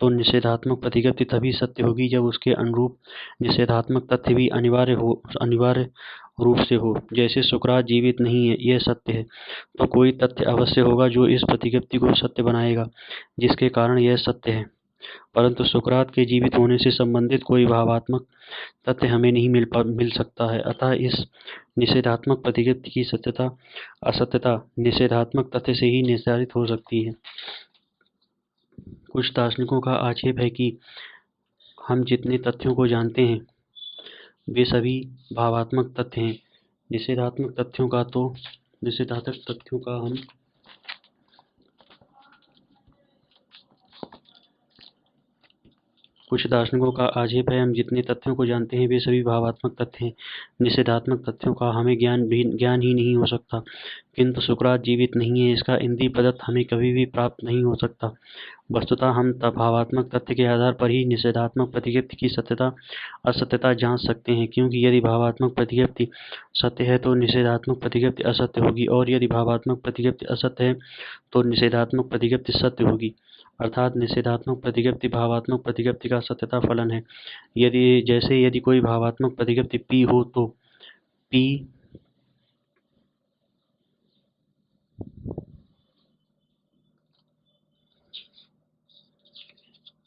तो निषेधात्मक प्रतिज्ञप्ति तभी सत्य होगी जब उसके अनुरूप निषेधात्मक तथ्य भी अनिवार्य रूप से हो। जैसे सुकरात जीवित नहीं है, यह सत्य है, तो कोई तथ्य अवश्य होगा जो इस प्रतिज्ञप्ति को सत्य बनाएगा, जिसके कारण यह सत्य है। परंतु सुकरात के जीवित होने से संबंधित कोई भावात्मक तथ्य हमें नहीं मिल सकता है। अतः इस निषेधात्मक प्रतिज्ञप्ति की सत्यता असत्यता निषेधात्मक तथ्य से ही निर्धारित हो सकती है। कुछ दार्शनिकों का आक्षेप है कि हम जितने तथ्यों को जानते हैं वे सभी भावात्मक तथ्य हैं। निषेधात्मक तथ्यों का हम कुछ दार्शनिकों का आक्षेप है हम जितने तथ्यों को जानते हैं वे सभी भावात्मक तथ्य हैं। निषेधात्मक तथ्यों का हमें ज्ञान ही नहीं हो सकता। किंतु सुकरात जीवित नहीं है, इसका इंद्रिय प्रदत्त हमें कभी भी प्राप्त नहीं हो सकता। वस्तुतः हम भावात्मक तथ्य के आधार पर ही निषेधात्मक प्रतिज्ञप्ति की सत्यता असत्यता जांच सकते हैं, क्योंकि यदि भावात्मक प्रतिज्ञप्ति सत्य है तो निषेधात्मक प्रतिज्ञप्ति असत्य होगी, और यदि भावात्मक प्रतिज्ञप्ति असत्य है तो निषेधात्मक प्रतिज्ञप्ति सत्य होगी। अर्थात निषेधात्मक प्रतिज्ञप्ति भावात्मक प्रतिज्ञप्ति का सत्यता फलन है। यदि कोई भावात्मक प्रतिज्ञप्ति P हो तो P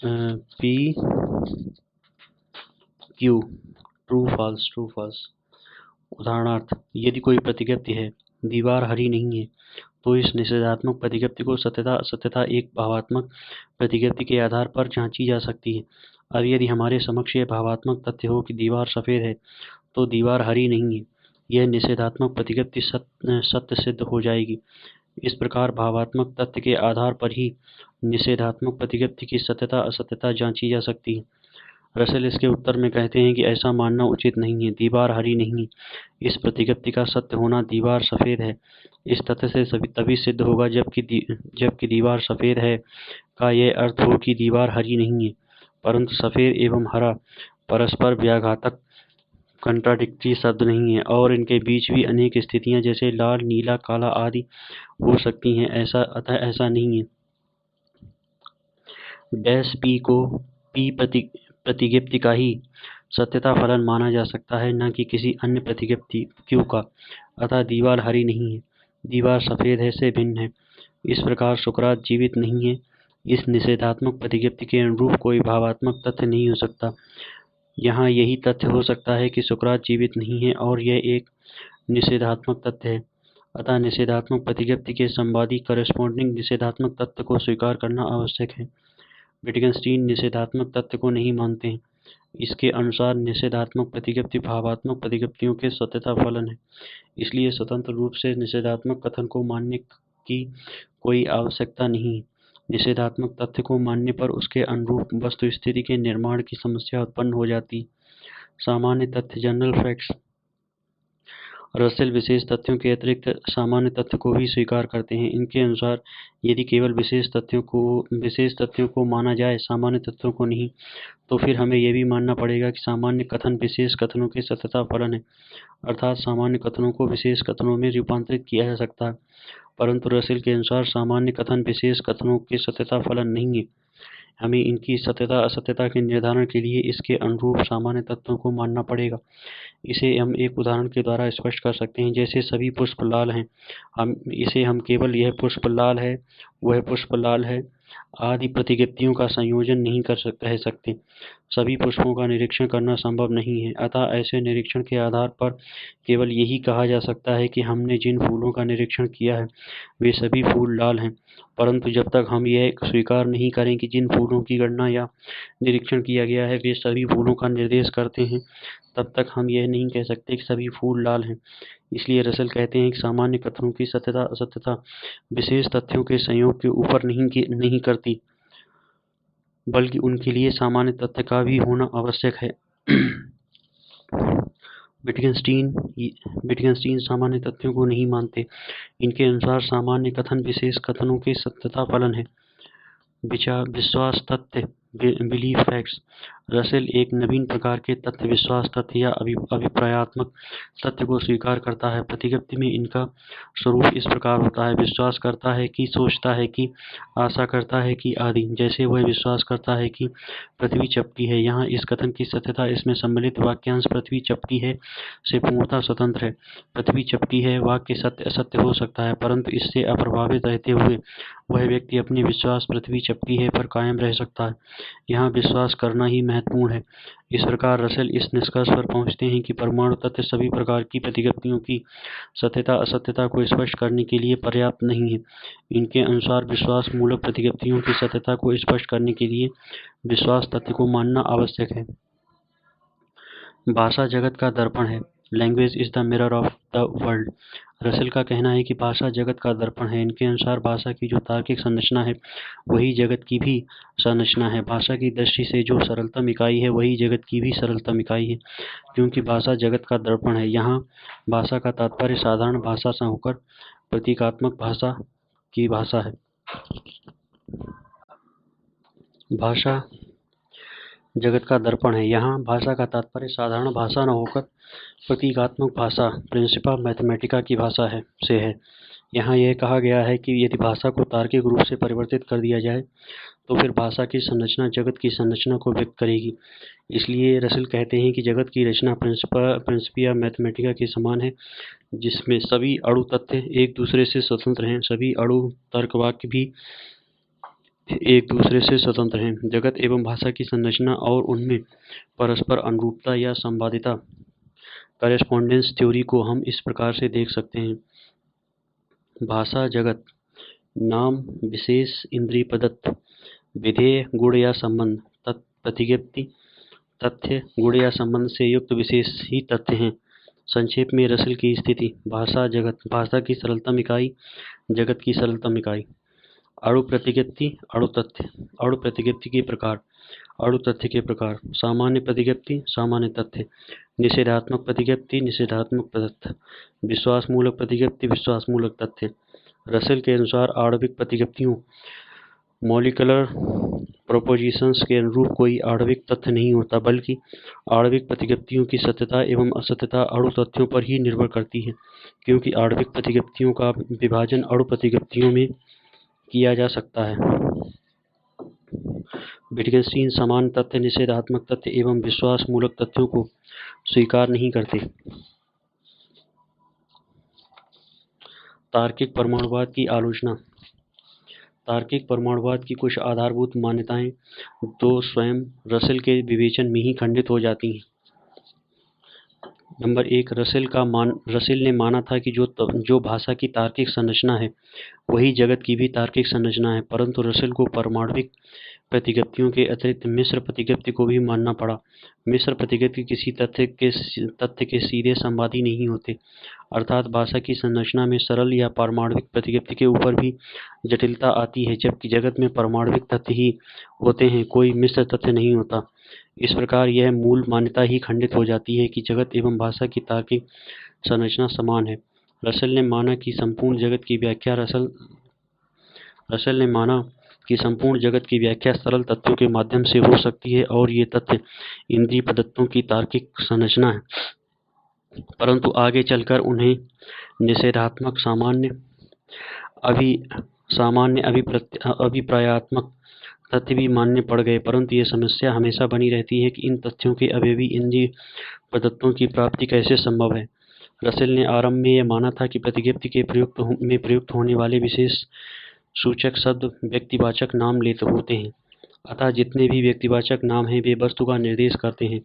P Q, true false. उदाहरणार्थ, यदि कोई प्रतिज्ञप्ति है दीवार हरी नहीं है, तो इस निषेधात्मक प्रतिज्ञप्ति को सत्यता असत्यता एक भावात्मक प्रतिज्ञप्ति के आधार पर जांची जा सकती है। अब यदि हमारे समक्ष यह भावात्मक तथ्य हो कि दीवार सफ़ेद है तो दीवार हरी नहीं है, यह निषेधात्मक प्रतिज्ञप्ति सत्य सिद्ध हो जाएगी। इस प्रकार भावात्मक तथ्य के आधार पर ही निषेधात्मक प्रतिज्ञप्ति की सत्यता असत्यता जांची जा सकती है। रसेल इसके उत्तर में कहते हैं कि ऐसा मानना उचित नहीं है, दीवार हरी नहीं। इस प्रतिज्ञप्ति का सत्य होना दीवार सफ़ेद है इस तथ्य से तभी सिद्ध होगा जबकि दीवार सफ़ेद है का यह अर्थ हो कि दीवार हरी नहीं है, परंतु सफ़ेद एवं हरा परस्पर व्याघातक कंट्राडिक्टरी शब्द नहीं है और इनके बीच भी अनेक स्थितियां जैसे लाल, नीला, काला आदि हो सकती हैं। अतः ऐसा नहीं है। डैश पी को पी प्रतिज्ञप्ति का ही सत्यता फलन माना जा सकता है, न कि किसी अन्य प्रतिज्ञप्ति क्यू का। अतः दीवार हरी नहीं है, दीवार सफ़ेद है से भिन्न है। इस प्रकार सुकरात जीवित नहीं है। इस निषेधात्मक प्रतिज्ञप्ति के अनुरूप कोई भावात्मक तथ्य नहीं हो सकता। यहाँ यही तथ्य हो सकता है कि सुकरात जीवित नहीं है और यह एक निषेधात्मक तथ्य है। अतः निषेधात्मक प्रतिज्ञप्ति के संवादी करेस्पॉन्डिंग निषेधात्मक तथ्य को स्वीकार करना आवश्यक है। विटगेनस्टीन निषेधात्मक तथ्य को नहीं मानते हैं। इसके अनुसार निषेधात्मक प्रतिज्ञप्ति भावात्मक प्रतिज्ञप्तियों के सत्यता फलन है, इसलिए स्वतंत्र रूप से निषेधात्मक कथन को मानने की कोई आवश्यकता नहीं। निषेधात्मक तथ्य को मानने पर उसके अनुरूप वस्तु स्थिति के निर्माण की समस्या उत्पन्न हो जाती। सामान्य तथ्य जनरल फैक्ट्स। रसेल विशेष तथ्यों के अतिरिक्त सामान्य तथ्य को भी स्वीकार करते हैं। इनके अनुसार यदि केवल विशेष तथ्यों को माना जाए, सामान्य तथ्यों को नहीं, तो फिर हमें यह भी मानना पड़ेगा कि सामान्य कथन विशेष कथनों के सत्यता फलन है, अर्थात सामान्य कथनों को विशेष कथनों में रूपांतरित किया जा सकता है। परंतु रसेल के अनुसार सामान्य कथन विशेष कथनों के सत्यता फलन नहीं है। हमें इनकी सत्यता असत्यता के निर्धारण के लिए इसके अनुरूप सामान्य तथ्यों को मानना पड़ेगा। इसे हम एक उदाहरण के द्वारा स्पष्ट कर सकते हैं, जैसे सभी पुष्प लाल हैं। हम केवल यह पुष्प लाल है, वह पुष्प लाल है आदि प्रतिज्ञप्तियों का संयोजन नहीं कह सकते। सभी पुष्पों का निरीक्षण करना संभव नहीं है। अतः ऐसे निरीक्षण के आधार पर केवल यही कहा जा सकता है कि हमने जिन फूलों का निरीक्षण किया है वे सभी फूल लाल हैं। परंतु जब तक हम यह स्वीकार नहीं करें कि जिन फूलों की गणना या निरीक्षण किया गया है वे सभी फूलों का निर्देश करते हैं, तब तक हम यह नहीं कह सकते कि सभी फूल लाल हैं। इसलिए रसेल कहते हैं कि सामान्य कथनों की सत्यता असत्यता विशेष तथ्यों के संयोग के ऊपर नहीं करती, बल्कि उनके लिए सामान्य तथ्य का भी होना आवश्यक है। विटगेनस्टीन सामान्य तथ्यों को नहीं मानते। इनके अनुसार सामान्य कथन विशेष कथनों के सत्यता फलन है। विश्वास तथ्य बिलीफ फैक्ट्स। रसेल एक नवीन प्रकार के तथ्य विश्वास तथ्य या अभिप्रायात्मक तथ्य को स्वीकार करता है। प्रतिज्ञप्ति में इनका स्वरूप इस प्रकार होता है: विश्वास करता है कि, सोचता है कि, आशा करता है कि आदि। जैसे वह विश्वास करता है कि पृथ्वी चपटी है। यहाँ इस कथन की सत्यता इसमें सम्मिलित वाक्यांश पृथ्वी चपटी है से पूर्णतः स्वतंत्र है। पृथ्वी चपटी है वाक्य सत्य असत्य हो सकता है, परंतु इससे अप्रभावित रहते हुए वह व्यक्ति अपने विश्वास पृथ्वी चपटी है पर कायम रह सकता है। यहाँ विश्वास करना ही महत्वपूर्ण है। इस प्रकार रसेल इस निष्कर्ष पर पहुँचते हैं कि परमाणु तथ्य सभी प्रकार की प्रतिज्ञप्तियों की सत्यता असत्यता को स्पष्ट करने के लिए पर्याप्त नहीं है। इनके अनुसार विश्वास मूलक प्रतिज्ञप्तियों की सत्यता को स्पष्ट करने के लिए विश्वास तथ्य को मानना आवश्यक है। भाषा जगत का दर्पण है। Language is the mirror of the world. Russell का कहना है कि भाषा जगत का दर्पण है। इनके अनुसार भाषा की जो तार्किक संरचना है वही जगत की भी संरचना है। भाषा की दृष्टि से जो सरलतम इकाई है वही जगत की भी सरलतम इकाई है, क्योंकि भाषा जगत का दर्पण है। यहाँ भाषा का तात्पर्य साधारण भाषा से होकर प्रतीकात्मक भाषा की भाषा है। भाषा जगत का दर्पण है। यहाँ भाषा का तात्पर्य साधारण भाषा न होकर प्रतीकात्मक भाषा प्रिंसिपा मैथमेटिका की भाषा से है। यहाँ यह कहा गया है कि यदि भाषा को तार्किक रूप से परिवर्तित कर दिया जाए तो फिर भाषा की संरचना जगत की संरचना को व्यक्त करेगी। इसलिए रसेल कहते हैं कि जगत की रचना प्रिंसिपिया मैथमेटिका के समान है, जिसमें सभी अणु तथ्य एक दूसरे से स्वतंत्र हैं। सभी अणु तर्क वाक्य भी एक दूसरे से स्वतंत्र हैं। जगत एवं भाषा की संरचना और उनमें परस्पर अनुरूपता या संवादिता करेस्पॉन्डेंस थ्योरी को हम इस प्रकार से देख सकते हैं। भाषा जगत नाम विशेष इंद्रिय प्रदत्त विधेय गुण या संबंध प्रतिज्ञप्ति तथ्य गुण या संबंध से युक्त विशेष ही तथ्य हैं। संक्षेप में रसेल की स्थिति भाषा जगत भाषा की सरलतम इकाई जगत की सरलतम इकाई। अणु प्रतिज्ञप्ति अणु तथ्य अणु प्रतिज्ञप्ति के प्रकार अणु तथ्य के प्रकार सामान्य प्रतिज्ञप्ति सामान्य तथ्य निषेधात्मक प्रतिज्ञप्ति निषेधात्मक तथ्य विश्वासमूलक प्रतिज्ञप्ति विश्वासमूलक तथ्य। रसेल के अनुसार आणविक प्रतिज्ञप्तियों मॉलिक्यूलर प्रोपोजिशंस के अनुरूप कोई आणविक तथ्य नहीं होता, बल्कि आणविक प्रतिज्ञप्तियों की सत्यता एवं असत्यता अणु तथ्यों पर ही निर्भर करती है, क्योंकि आणविक प्रतिज्ञप्तियों का विभाजन अणु प्रतिज्ञप्तियों में किया जा सकता है। विटगेन्स्टीन समान तथ्य निषेधात्मक तथ्य एवं विश्वास मूलक तथ्यों को स्वीकार नहीं करते। तार्किक परमाणुवाद की आलोचना। तार्किक परमाणुवाद की कुछ आधारभूत मान्यताएं तो स्वयं रसेल के विवेचन में ही खंडित हो जाती हैं। नंबर 1, रसेल ने माना था कि जो भाषा की तार्किक संरचना है वही जगत की भी तार्किक संरचना है, परंतु रसेल को परमाणुविक प्रतिज्ञप्तियों के अतिरिक्त मिश्र प्रतिज्ञप्ति को भी मानना पड़ा। मिश्र प्रतिज्ञप्ति किसी तथ्य के सीधे संवादी नहीं होते, अर्थात भाषा की संरचना में सरल या पारमाणविक प्रतिज्ञप्ति के ऊपर भी जटिलता आती है, जबकि जगत में परमाणुविक तथ्य ही होते हैं, कोई मिश्र तथ्य नहीं होता। इस प्रकार यह मूल मान्यता ही खंडित हो जाती है कि जगत एवं भाषा की तार्किक संरचना समान है। रसेल ने माना कि संपूर्ण जगत की व्याख्या सरल तथ्यों के माध्यम से हो सकती है और ये तथ्य इंद्रिय प्रदत्तों की तार्किक संरचना है, परंतु आगे चलकर उन्हें निषेधात्मक सामान्य अभिप्रायात्मक तथ्य भी मानने पड़ गए। परंतु ये समस्या हमेशा बनी रहती है कि इन तथ्यों के अवयवी इंद्रिय प्रदत्तों की प्राप्ति कैसे संभव है। रसेल ने आरंभ में यह माना था कि प्रतिज्ञप्ति के प्रयुक्त होने वाले विशेष सूचक शब्द व्यक्तिवाचक नाम होते हैं, अतः जितने भी व्यक्तिवाचक नाम हैं वे वस्तु का निर्देश करते हैं,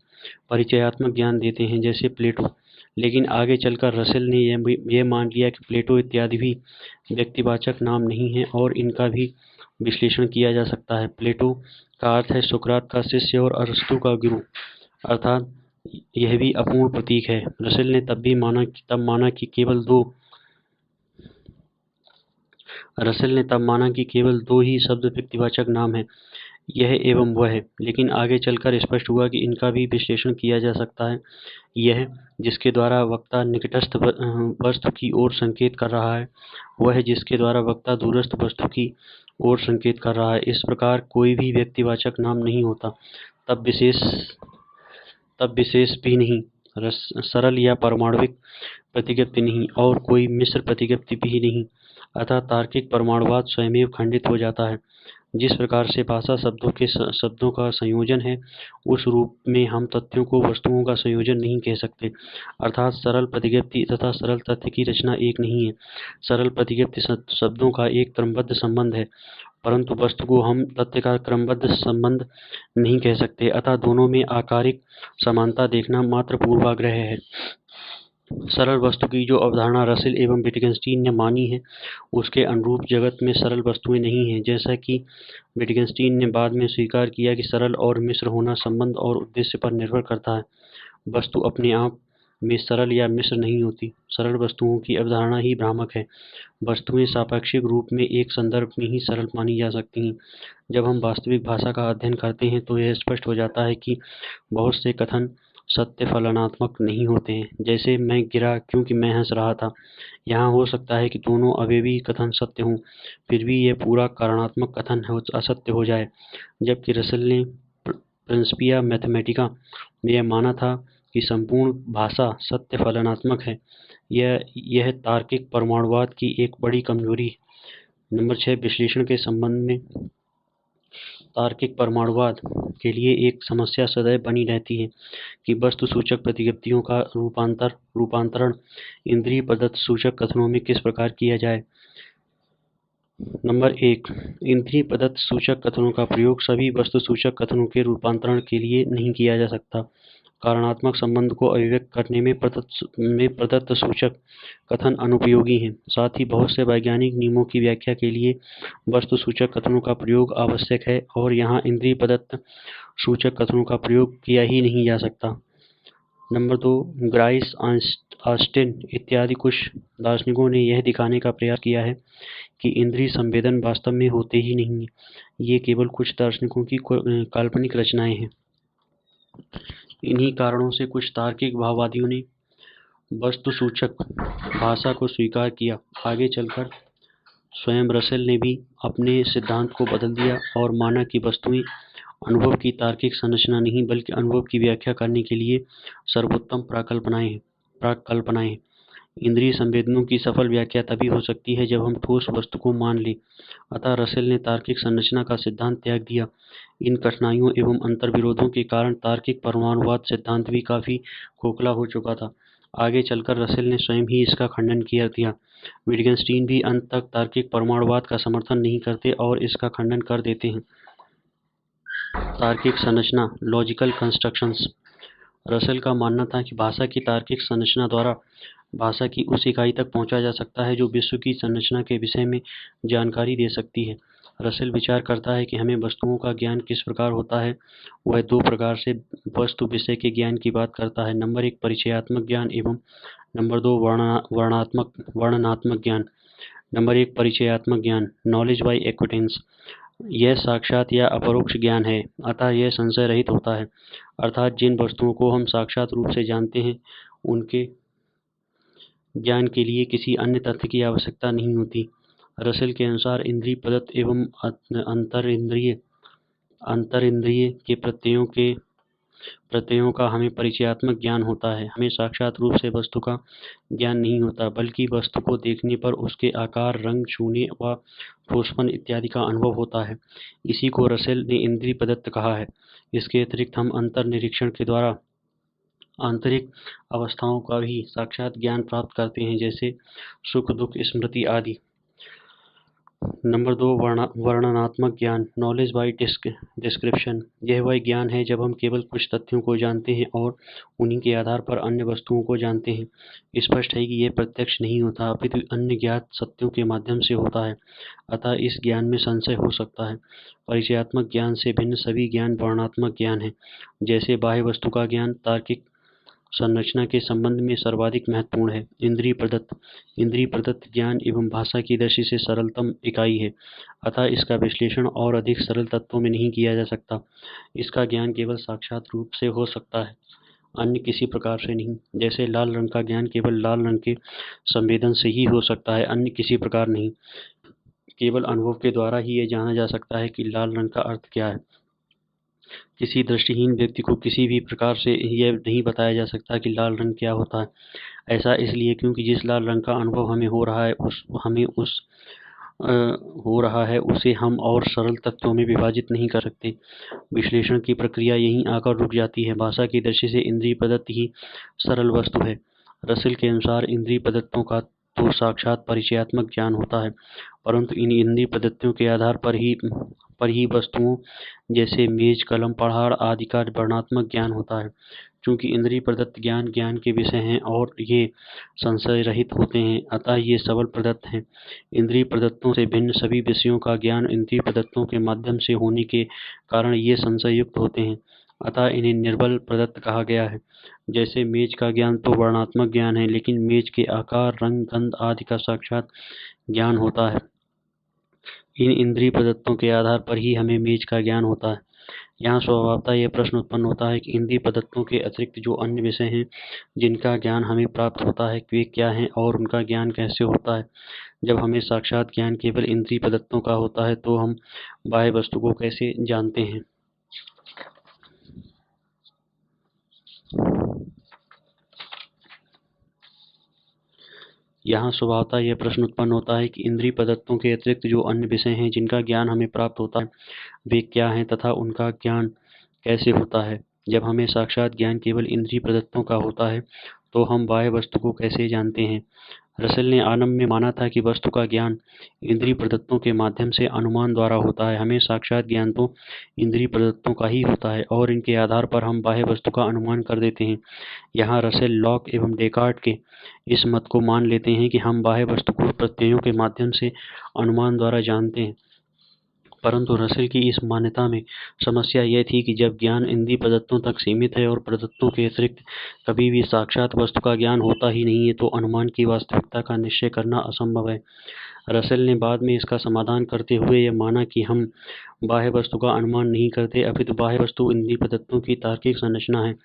परिचयात्मक ज्ञान देते हैं, जैसे प्लेटो। लेकिन आगे चलकर रसेल ने यह मान लिया कि प्लेटो इत्यादि भी व्यक्तिवाचक नाम नहीं हैं और इनका भी विश्लेषण किया जा सकता है। प्लेटो का अर्थ है सुकरात का शिष्य और अरस्तु का गुरु, अर्थात यह भी अपूर्ण प्रतीक है। रसेल ने तब माना कि केवल दो ही शब्द व्यक्तिवाचक नाम हैं, यह एवं वह है, लेकिन आगे चलकर स्पष्ट हुआ कि इनका भी विश्लेषण किया जा सकता है। यह जिसके द्वारा वक्ता निकटस्थ वस्तु की ओर संकेत कर रहा है, वह जिसके द्वारा वक्ता दूरस्थ वस्तु की ओर संकेत कर रहा है। इस प्रकार कोई भी व्यक्तिवाचक नाम नहीं होता, तब विशेष भी नहीं, सरल या परमाणुविक प्रतिज्ञप्ति नहीं और कोई मिश्र प्रतिज्ञप्ति भी नहीं, अतः तार्किक परमाणुवाद स्वयमेव खंडित हो जाता है। जिस प्रकार से भाषा शब्दों का संयोजन है, उस रूप में हम तथ्यों को वस्तुओं का संयोजन नहीं कह सकते, अर्थात सरल प्रतिज्ञप्ति तथा सरल तथ्य की रचना एक नहीं है। सरल प्रतिज्ञप्ति शब्दों का एक क्रमबद्ध संबंध है, परंतु वस्तु को हम तथ्य का क्रमबद्ध संबंध नहीं कह सकते, अतः दोनों में आकारिक समानता देखना मात्र पूर्वाग्रह है। सरल वस्तु की जो अवधारणा रसेल एवं विटगेन्स्टीन ने मानी है, उसके अनुरूप जगत में सरल वस्तुएं नहीं हैं, जैसा कि विटगेन्स्टीन ने बाद में स्वीकार किया कि सरल और मिश्र होना संबंध और उद्देश्य पर निर्भर करता है। वस्तु अपने आप में सरल या मिश्र नहीं होती, सरल वस्तुओं की अवधारणा ही भ्रामक है। वस्तुएं सापेक्षिक रूप में एक संदर्भ में ही सरल मानी जा सकती हैं। जब हम वास्तविक भाषा का अध्ययन करते हैं तो यह स्पष्ट हो जाता है कि बहुत से कथन सत्य फलनात्मक नहीं होते हैं, जैसे मैं गिरा क्योंकि मैं हंस रहा था। यहाँ हो सकता है कि दोनों अवयवी कथन सत्य हों, फिर भी यह पूरा कारणात्मक कथन असत्य हो जाए। जबकि रसेल ने प्रिंसिपिया मैथमेटिका में यह माना था कि संपूर्ण भाषा सत्य फलनात्मक है। यह तार्किक परमाणुवाद की एक बड़ी कमजोरी है। नंबर 6, विश्लेषण के संबंध में तार्किक परमाणुवाद के लिए एक समस्या सदैव बनी रहती है कि वस्तु सूचक प्रतिज्ञप्तियों का रूपांतरण इंद्रिय प्रदत्त सूचक कथनों में किस प्रकार किया जाए। नंबर 1, इंद्रिय प्रदत्त सूचक कथनों का प्रयोग सभी वस्तु सूचक कथनों के रूपांतरण के लिए नहीं किया जा सकता। कारणात्मक संबंध को अभिव्यक्त करने में प्रदत्त सूचक कथन अनुपयोगी हैं। साथ ही बहुत से वैज्ञानिक नियमों की व्याख्या के लिए वस्तु सूचक कथनों का प्रयोग आवश्यक है और यहाँ इंद्रिय प्रदत्त सूचक कथनों का प्रयोग किया ही नहीं जा सकता। नंबर 2, ग्राइस, ऑस्टिन इत्यादि कुछ दार्शनिकों ने यह दिखाने का प्रयास किया है कि इंद्रिय संवेदन वास्तव में होते ही नहीं हैं। ये केवल कुछ दार्शनिकों की काल्पनिक रचनाएं हैं। इन्हीं कारणों से कुछ तार्किक भाववादियों ने वस्तुसूचक भाषा को स्वीकार किया। आगे चलकर स्वयं रसेल ने भी अपने सिद्धांत को बदल दिया और माना कि वस्तुएं अनुभव की तार्किक संरचना नहीं बल्कि अनुभव की व्याख्या करने के लिए सर्वोत्तम प्राकल्पनाएं हैं। इंद्रिय संवेदनों की सफल व्याख्या तभी हो सकती है जब हम ठोस वस्तु को मान लें। अतः रसेल ने तार्किक संरचना का सिद्धांत त्याग दिया। इन कठिनाइयों एवं अंतर्विरोधों के कारण तार्किक परमाणुवाद सिद्धांत भी काफी खोखला हो चुका था। आगे चलकर रसेल ने स्वयं ही इसका खंडन किया दिया। विटगेनस्टीन भी अंत तक तार्किक परमाणुवाद का समर्थन नहीं करते और इसका खंडन कर देते हैं। तार्किक संरचना, लॉजिकल कंस्ट्रक्शंस। रसेल का मानना था कि भाषा की तार्किक संरचना द्वारा भाषा की उस इकाई तक पहुंचा जा सकता है जो विश्व की संरचना के विषय में जानकारी दे सकती है। रसेल विचार करता है कि हमें वस्तुओं का ज्ञान किस प्रकार होता है। वह दो प्रकार से वस्तु विषय के ज्ञान की बात करता है। नंबर 1, परिचयात्मक ज्ञान एवं नंबर 2, वर्णनात्मक ज्ञान। नंबर 1, परिचयात्मक ज्ञान, नॉलेज बाय एक्विटेंस। यह साक्षात या अपरोक्ष ज्ञान है, अतः यह संशय रहित होता है। अर्थात जिन वस्तुओं को हम साक्षात रूप से जानते हैं उनके ज्ञान के लिए किसी अन्य तथ्य की आवश्यकता नहीं होती। रसेल के अनुसार इंद्रिय प्रदत्त एवं अंतरिंद्रिय के प्रत्ययों का हमें परिचयात्मक ज्ञान होता है। हमें साक्षात रूप से वस्तु का ज्ञान नहीं होता बल्कि वस्तु को देखने पर उसके आकार, रंग, छूने व ठोसपन इत्यादि का अनुभव होता है। इसी को रसेल ने इंद्रिय प्रदत्त कहा है। इसके अतिरिक्त हम अंतर्निरीक्षण के द्वारा आंतरिक अवस्थाओं का भी साक्षात ज्ञान प्राप्त करते हैं, जैसे सुख, दुख, स्मृति आदि। नंबर 2, वर्णनात्मक ज्ञान, नॉलेज बाय डिस्क्रिप्शन। यह वह ज्ञान है जब हम केवल कुछ तथ्यों को जानते हैं और उन्हीं के आधार पर अन्य वस्तुओं को जानते हैं। स्पष्ट है कि यह प्रत्यक्ष नहीं होता अपितु अन्य ज्ञात सत्यों के माध्यम से होता है, अतः इस ज्ञान में संशय हो सकता है। परिचयात्मक ज्ञान से भिन्न सभी ज्ञान वर्णनात्मक ज्ञान है। जैसे बाह्य वस्तु का ज्ञान तार्किक संरचना के संबंध में सर्वाधिक महत्वपूर्ण है। इंद्रिय प्रदत्त ज्ञान एवं भाषा की दृष्टि से सरलतम इकाई है, अतः इसका विश्लेषण और अधिक सरल तत्वों में नहीं किया जा सकता। इसका ज्ञान केवल साक्षात रूप से हो सकता है, अन्य किसी प्रकार से नहीं। जैसे लाल रंग का ज्ञान केवल लाल रंग के संवेदन से ही हो सकता है, अन्य किसी प्रकार नहीं। केवल अनुभव के द्वारा ही यह जाना जा सकता है कि लाल रंग का अर्थ क्या है। किसी दृष्टिहीन व्यक्ति को किसी भी प्रकार से यह नहीं बताया जा सकता कि लाल रंग क्या होता है। ऐसा इसलिए क्योंकि जिस लाल रंग का अनुभव हमें हो रहा है उसे हम और सरल तत्वों में विभाजित नहीं कर सकते। विश्लेषण की प्रक्रिया यहीं आकर रुक जाती है। भाषा की दृष्टि से इंद्रिय प्रदत्त ही सरल वस्तु है। रसेल के अनुसार इंद्रिय प्रदत्तों का तो साक्षात परिचयात्मक ज्ञान होता है, परंतु इन इंद्रिय प्रदत्तियों के आधार पर ही वस्तुओं जैसे मेज, कलम, पहाड़ आदि का वर्णनात्मक ज्ञान होता है। चूंकि इंद्रिय प्रदत्त ज्ञान के विषय हैं और ये संशय रहित होते हैं, अतः ये सबल प्रदत्त हैं। इंद्रिय प्रदत्तों से भिन्न सभी विषयों का ज्ञान इंद्रिय प्रदत्तों के माध्यम से होने के कारण ये संशय युक्त होते हैं, अतः इन्हें निर्बल प्रदत्त कहा गया है। जैसे मेज का ज्ञान तो वर्णनात्मक ज्ञान है, लेकिन मेज के आकार, रंग, गंध आदि का साक्षात ज्ञान होता है। इन इंद्रिय प्रदत्तों के आधार पर ही हमें मेज का ज्ञान होता है। यहाँ स्वभावतः यह प्रश्न उत्पन्न होता है कि इंद्रिय प्रदत्तों के अतिरिक्त जो अन्य विषय हैं जिनका ज्ञान हमें प्राप्त होता है वे क्या हैं और उनका ज्ञान कैसे होता है। जब हमें साक्षात ज्ञान केवल इंद्रिय प्रदत्तों का होता है तो हम बाह्य वस्तु को कैसे जानते हैं। यहाँ स्वभावतः यह प्रश्न उत्पन्न होता है कि इंद्रिय प्रदत्तों के अतिरिक्त जो अन्य विषय हैं जिनका ज्ञान हमें प्राप्त होता है वे क्या हैं तथा उनका ज्ञान कैसे होता है। जब हमें साक्षात ज्ञान केवल इंद्रिय प्रदत्तों का होता है तो हम बाह्य वस्तु को कैसे जानते हैं? रसेल ने आरंभ में माना था कि वस्तु का ज्ञान इंद्रिय प्रदत्तों के माध्यम से अनुमान द्वारा होता है। हमें साक्षात ज्ञान तो इंद्रिय प्रदत्तों का ही होता है और इनके आधार पर हम बाह्य वस्तु का अनुमान कर देते हैं। यहाँ रसेल, लॉक एवं डेकार्ट के इस मत को मान लेते हैं कि हम बाह्य वस्तु को प्रत्ययों के माध्यम से अनुमान द्वारा जानते हैं। परंतु रसेल की इस मान्यता में समस्या यह थी कि जब ज्ञान इंद्रिय प्रदत्तों तक सीमित है और प्रदत्तों के अतिरिक्त कभी भी साक्षात वस्तु का ज्ञान होता ही नहीं है, तो अनुमान की वास्तविकता का निश्चय करना असंभव है। रसेल ने बाद में इसका समाधान करते हुए यह माना कि हम बाह्य वस्तु का अनुमान नहीं करते, अपितु बाह्य वस्तु इंद्रिय प्रदत्तों की तार्किक संरचना है।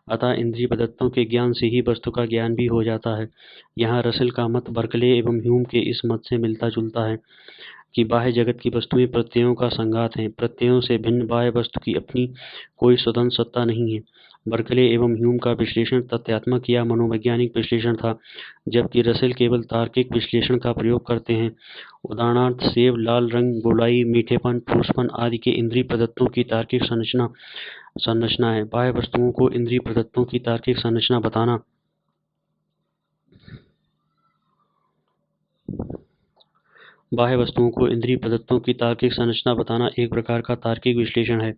अतः इंद्रिय प्रदत्तों के ज्ञान से ही वस्तु का ज्ञान भी हो जाता है। यहाँ रसेल का मत बर्कले एवं ह्यूम के इस मत से मिलता जुलता है कि बाह्य जगत की वस्तुएं प्रत्ययों का संघात हैं। प्रत्ययों से भिन्न बाह्य वस्तु की अपनी कोई स्वतंत्र सत्ता नहीं है। बर्कले एवं ह्यूम का विश्लेषण तथ्यात्मक या मनोवैज्ञानिक विश्लेषण था, जबकि रसेल केवल तार्किक विश्लेषण का प्रयोग करते हैं। उदाहरणार्थ, सेब लाल रंग, गोलाई, मीठेपन, ठोसपन आदि के इंद्रिय प्रदत्तों की तार्किक संरचना है। बाह्य वस्तुओं को इंद्रिय प्रदत्तों की तार्किक संरचना बताना बाह्य वस्तुओं को इंद्रिय प्रदत्तों की तार्किक संरचना बताना एक प्रकार का तार्किक विश्लेषण है।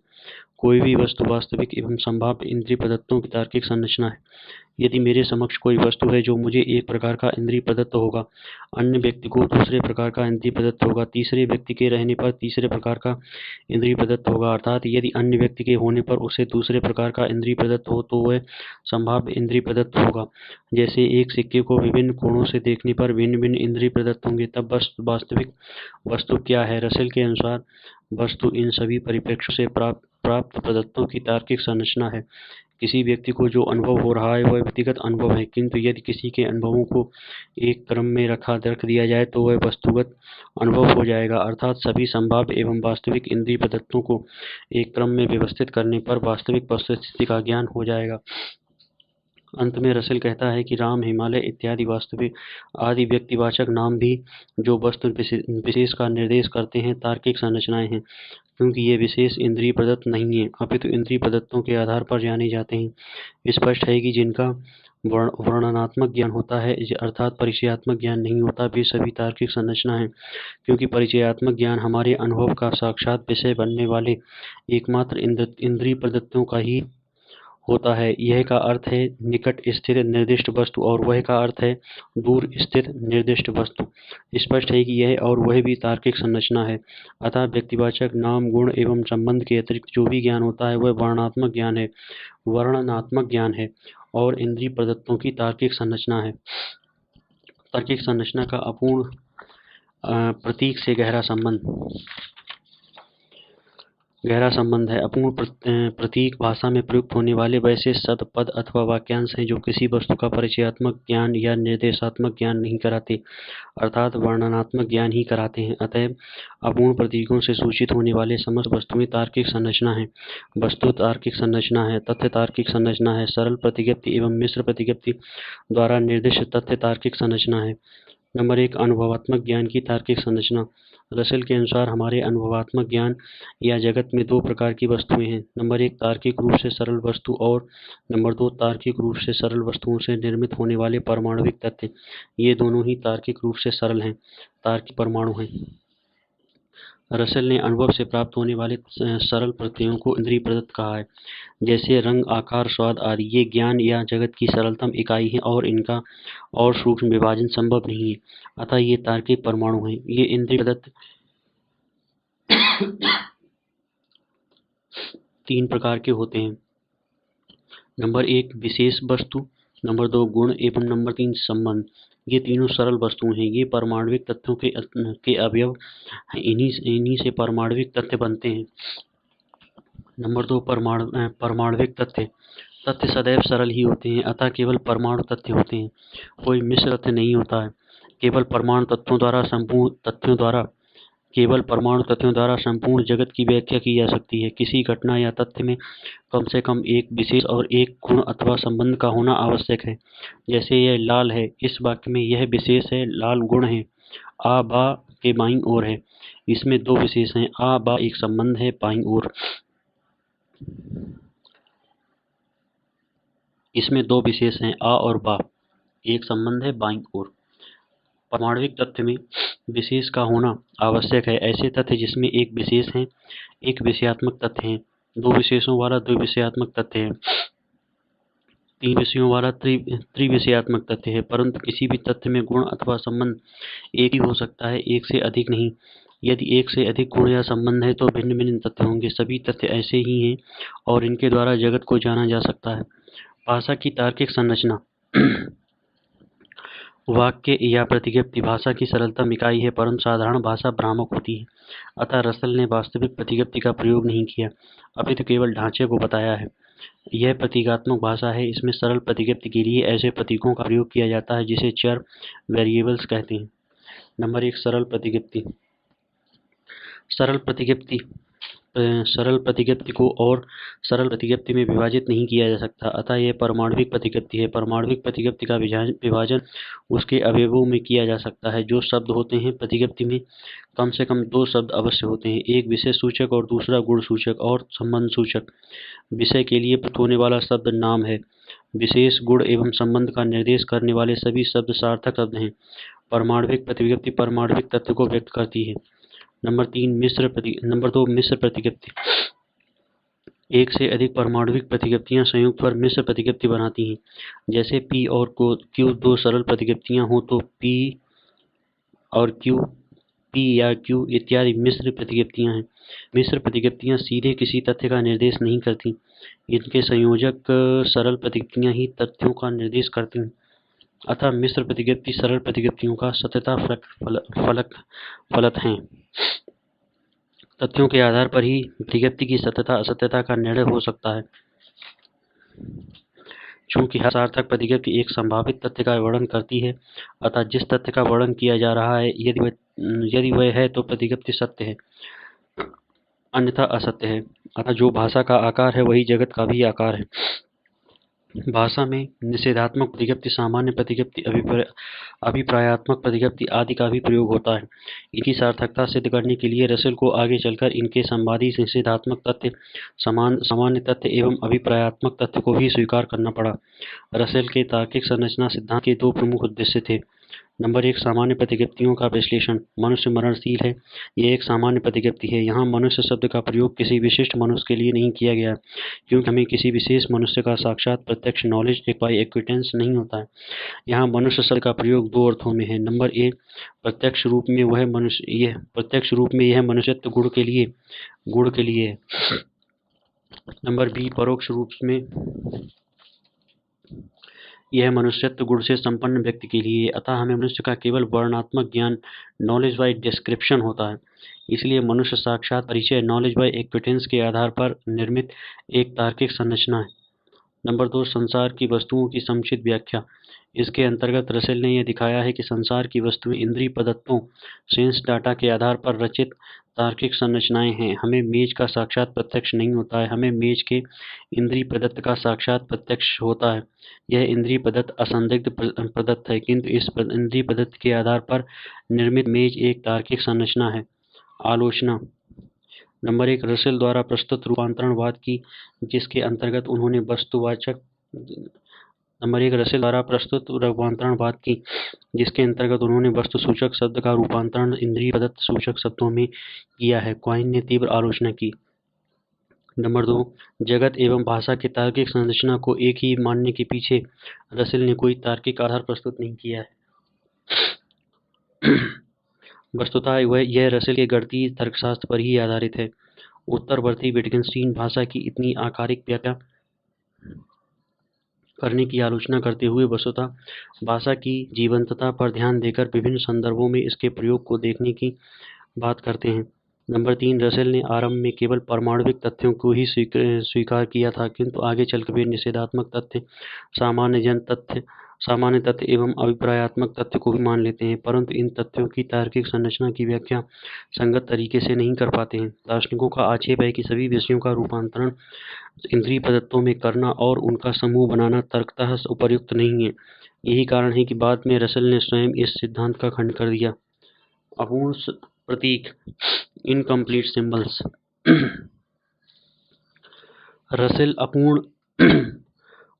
कोई भी वस्तु वास्तविक एवं संभाव्य इंद्रिय प्रदत्तों की तार्किक संरचना है। यदि मेरे समक्ष कोई वस्तु है जो मुझे एक प्रकार का इंद्रिय प्रदत्त होगा, अन्य व्यक्ति को दूसरे प्रकार का इंद्रिय प्रदत्त होगा, तीसरे व्यक्ति के रहने पर तीसरे प्रकार का इंद्रिय प्रदत्त होगा। अर्थात यदि अन्य व्यक्ति के होने पर उसे दूसरे प्रकार का इंद्रिय प्रदत्त हो तो वह संभाव्य इंद्रिय प्रदत्त होगा। जैसे एक सिक्के को विभिन्न कोणों से देखने पर भिन्न भिन्न इंद्रिय प्रदत्त होंगे, तब वास्तविक वस्तु क्या है? रसेल के अनुसार वस्तु इन सभी परिप्रेक्ष्यों से प्राप्त प्रदत्तों की तार्किक संरचना है। किसी व्यक्ति को जो अनुभव हो रहा है वह व्यक्तिगत अनुभव है, किंतु यदि किसी के अनुभवों को एक क्रम में रख दिया जाए तो वह वस्तुगत अनुभव हो जाएगा। अर्थात सभी संभाव्य एवं वास्तविक इंद्रिय प्रदत्तों को एक क्रम में व्यवस्थित करने पर वास्तविक वस्तुस्थिति का ज्ञान हो जाएगा। अंत में रसेल कहता है कि राम, हिमालय इत्यादि वास्तविक आदि व्यक्तिवाचक नाम भी जो वस्तु विशेष का निर्देश करते हैं, तार्किक संरचनाएं हैं, क्योंकि ये विशेष इंद्रिय प्रदत्त नहीं है, अपितु इंद्रिय प्रदत्तों के आधार पर जाने जाते हैं। स्पष्ट है कि जिनका वर्णनात्मक ज्ञान होता है, अर्थात परिचयात्मक ज्ञान नहीं होता, वे सभी तार्किक संरचना है, क्योंकि परिचयात्मक ज्ञान हमारे अनुभव का साक्षात विषय बनने वाले एकमात्र इंद्रिय प्रदत्तों का ही होता है। यह का अर्थ है निकट स्थित निर्दिष्ट वस्तु और वह का अर्थ है दूर स्थित निर्दिष्ट वस्तु। स्पष्ट है कि यह और वह भी तार्किक संरचना है। अतः व्यक्तिवाचक नाम, गुण एवं संबंध के अतिरिक्त जो भी ज्ञान होता है वह वर्णनात्मक ज्ञान है और इंद्रिय प्रदत्तों की तार्किक संरचना है। तार्किक संरचना का अपूर्ण प्रतीक से गहरा संबंध है। अपूर्ण प्रतीक भाषा में प्रयुक्त होने वाले वैसे शब्द, पद अथवा वाक्यांश हैं जो किसी वस्तु का परिचयात्मक ज्ञान या निर्देशात्मक ज्ञान नहीं कराते, अर्थात वर्णनात्मक ज्ञान ही कराते हैं। अतएव अपूर्ण प्रतीकों से सूचित होने वाले समस्त वस्तुएं तार्किक संरचना है। वस्तु तार्किक संरचना है, तथ्य तार्किक संरचना है, सरल प्रतिज्ञप्ति एवं मिश्र प्रतिज्ञप्ति द्वारा निर्दिष्ट तथ्य तार्किक संरचना है। नंबर 1, अनुभवात्मक ज्ञान की तार्किक संरचना। रसेल के अनुसार हमारे अनुभवात्मक ज्ञान या जगत में दो प्रकार की वस्तुएं हैं। नंबर 1, तार्किक रूप से सरल वस्तु और नंबर 2, तार्किक रूप से सरल वस्तुओं से निर्मित होने वाले परमाणुविक तत्व। ये दोनों ही तार्किक रूप से सरल हैं, तार्किक परमाणु हैं। रसेल ने अनुभव से प्राप्त होने वाले सरल प्रत्ययों को इंद्रिय प्रदत्त कहा है, जैसे रंग, आकार, स्वाद आदि। ये ज्ञान या जगत की सरलतम इकाई हैं और इनका और सूक्ष्म विभाजन संभव नहीं है, अतः ये तार्किक परमाणु हैं। ये इंद्रिय प्रदत्त 3 प्रकार के होते हैं। नंबर 1, विशेष वस्तु, नंबर 2, गुण एवं नंबर 3, संबंध। ये तीनों सरल वस्तुएं हैं। ये परमाणुविक तत्वों के अवयव हैं। इन्हीं से परमाणुविक तत्व बनते हैं। नंबर 2, परमाणुविक तथ्य सदैव सरल ही होते हैं, अतः केवल परमाणु तथ्य होते हैं, कोई मिश्र तथ्य नहीं होता है। केवल परमाणु तत्वों द्वारा संपूर्ण जगत की व्याख्या की जा सकती है। किसी घटना या तथ्य में कम से कम एक विशेष और एक गुण अथवा संबंध का होना आवश्यक है। जैसे यह लाल है, इस वाक्य में यह विशेष है, लाल गुण है, आ बा के बाईं ओर है। इसमें 2 विशेष हैं, आ बा एक संबंध है बाईं ओर। इसमें दो विशेष हैं, आ और बा। एक संबंध है बाईं ओर। परमाणविक तथ्य में विशेष का होना आवश्यक है। ऐसे तथ्य जिसमें एक विशेष है, एक विषयात्मक तथ्य है, दो विशेषों वाला द्विविषयात्मक तथ्य है, तीन विषयों वाला त्रिविषयात्मक तथ्य है। परंतु किसी भी तथ्य में गुण अथवा संबंध एक ही हो सकता है, एक से अधिक नहीं। यदि एक से अधिक गुण या संबंध है तो भिन्न भिन्न तथ्य होंगे। सभी तथ्य ऐसे ही हैं और इनके द्वारा जगत को जाना जा सकता है। भाषा की तार्किक संरचना। वाक्य या प्रतिज्ञप्ति भाषा की सरलतम इकाई है, परंतु साधारण भाषा भ्रामक होती है। अतः रसेल ने वास्तविक प्रतिज्ञप्ति का प्रयोग नहीं किया, अपितु केवल ढांचे को बताया है। यह प्रतीकात्मक भाषा है। इसमें सरल प्रतिज्ञप्ति के लिए ऐसे प्रतीकों का प्रयोग किया जाता है जिसे चर वेरिएबल्स कहते हैं। नंबर 1, सरल प्रतिज्ञप्ति। सरल प्रतिज्ञप्ति को और सरल प्रतिज्ञप्ति में विभाजित नहीं किया जा सकता, अतः यह परमाणविक प्रतिज्ञप्ति है। परमाणविक प्रतिज्ञप्ति का विभाजन उसके अवयवों में किया जा सकता है। जो शब्द होते हैं, प्रतिज्ञप्ति में कम से कम दो शब्द अवश्य होते हैं, एक विषय सूचक और दूसरा गुण सूचक और संबंध सूचक। विषय के लिए प्रयुक्त होने वाला शब्द नाम है। विशेष, गुण एवं संबंध का निर्देश करने वाले सभी शब्द सार्थक शब्द हैं। परमाणविक प्रतिज्ञप्ति परमाणविक तथ्य को व्यक्त करती है। नंबर 2, मिश्र प्रतिज्ञप्ति। एक से अधिक परमाणविक प्रतिज्ञप्तियां संयुक्त पर मिश्र प्रतिज्ञप्ति बनाती हैं। जैसे P और Q दो सरल प्रतिज्ञप्तियां हों तो P और Q, P या Q इत्यादि मिश्र प्रतिज्ञप्तियां हैं। मिश्र प्रतिज्ञप्तियां सीधे किसी तथ्य का निर्देश नहीं करती, इनके संयोजक सरल प्रतिज्ञप्तियां ही तथ्यों का निर्देश करती हैं। अतः मिश्र प्रतिज्ञप्ति सरल प्रतिज्ञप्तियों का सत्यता फलक हैं। तथ्यों के आधार पर ही प्रतिज्ञप्ति की सत्यता असत्यता का निर्णय हो सकता है। चूंकि हर सार्थक प्रतिज्ञप्ति एक संभावित तथ्य का वर्णन करती है, अतः जिस तथ्य का वर्णन किया जा रहा है, यदि वह है तो प्रतिज्ञप्ति सत्य है, अन्यथा असत्य है। अतः जो भाषा का आकार है वही जगत का भी आकार है। भाषा में निषेधात्मक प्रतिज्ञप्ति, सामान्य प्रतिज्ञप्ति, अभिप्रायात्मक प्रतिज्ञप्ति आदि का भी प्रयोग होता है। इनकी सार्थकता सिद्ध करने के लिए रसेल को आगे चलकर इनके संवादी निषेधात्मक तथ्य, सामान्य तथ्य एवं अभिप्रायात्मक तथ्य को भी स्वीकार करना पड़ा। रसेल के तार्किक संरचना सिद्धांत के दो प्रमुख उद्देश्य थे। नंबर 1, सामान्य प्रतिज्ञप्तियों का विश्लेषण। मनुष्य मरणशील है, यह एक सामान्य प्रतिज्ञप्ति है। यहाँ मनुष्य शब्द का प्रयोग किसी विशिष्ट मनुष्य के लिए नहीं किया गया, क्योंकि हमें किसी विशेष मनुष्य का साक्षात प्रत्यक्ष नॉलेज बाय एक्विटेंस नहीं होता है। यहाँ मनुष्य शब्द का प्रयोग दो अर्थों में है। नंबर 1, प्रत्यक्ष रूप में यह मनुष्यत्व गुण के लिए है। नंबर 2, परोक्ष रूप में यह मनुष्यत्व गुण से संपन्न व्यक्ति के लिए। अतः हमें मनुष्य का केवल वर्णनात्मक ज्ञान, नॉलेज बाय डिस्क्रिप्शन होता है। इसलिए मनुष्य साक्षात परिचय, नॉलेज बाय एक्विटेंस के आधार पर निर्मित एक तार्किक संरचना है। नंबर 2, संसार की वस्तुओं की समुचित व्याख्या। इसके अंतर्गत रसेल ने यह दिखाया है कि संसार की वस्तुएं इंद्रिय प्रदत्तों, सेंस डाटा के आधार पर रचित तार्किक संरचनाएं हैं। हमें मेज का साक्षात प्रत्यक्ष नहीं होता है, हमें मेज के इंद्रिय प्रदत्त का साक्षात प्रत्यक्ष होता है। यह इंद्रिय प्रदत्त असंदिग्ध प्रदत्त है, किंतु इस इंद्रिय प्रदत्त के आधार पर निर्मित मेज एक तार्किक संरचना है। आलोचना। नंबर 1, रसेल द्वारा प्रस्तुत रूपांतरणवाद की, जिसके अंतर्गत उन्होंने वस्तु सूचक शब्द का रूपांतरण इंद्रिय प्रदत्त सूचक शब्दों में किया है। क्वाइन ने तीव्र आलोचना की। नंबर 2, जगत एवं भाषा की तार्किक संरचना को एक ही मानने के पीछे रसेल ने कोई तार्किक आधार प्रस्तुत नहीं किया है। वस्तुतः यह रसेल के गणितीय तर्कशास्त्र पर ही आधारित है। उत्तरवर्ती विटगेनस्टीन भाषा की इतनी आकारिक व्याख्या करने की आलोचना करते हुए वस्तुतः भाषा की जीवंतता पर ध्यान देकर विभिन्न संदर्भों में इसके प्रयोग को देखने की बात करते हैं। नंबर 3, रसेल ने आरंभ में केवल परमाणविक तथ्यों को ही स्वीकार किया था, किंतु आगे चलकर वे निषेधात्मक तथ्य, सामान्य तथ्य एवं अभिप्रायात्मक तथ्य को भी मान लेते हैं, परंतु इन तथ्यों की तार्किक संरचना की व्याख्या संगत तरीके से नहीं कर पाते हैं। दार्शनिकों का आक्षेप है कि सभी विषयों का रूपांतरण इंद्रिय प्रदत्तों में करना और उनका समूह बनाना तर्कतः उपयुक्त नहीं है। यही कारण है कि बाद में रसेल ने स्वयं इस सिद्धांत का खंडन कर दिया। अपूर्ण प्रतीक, इनकम्प्लीट सिंबल्स। रसेल अपूर्ण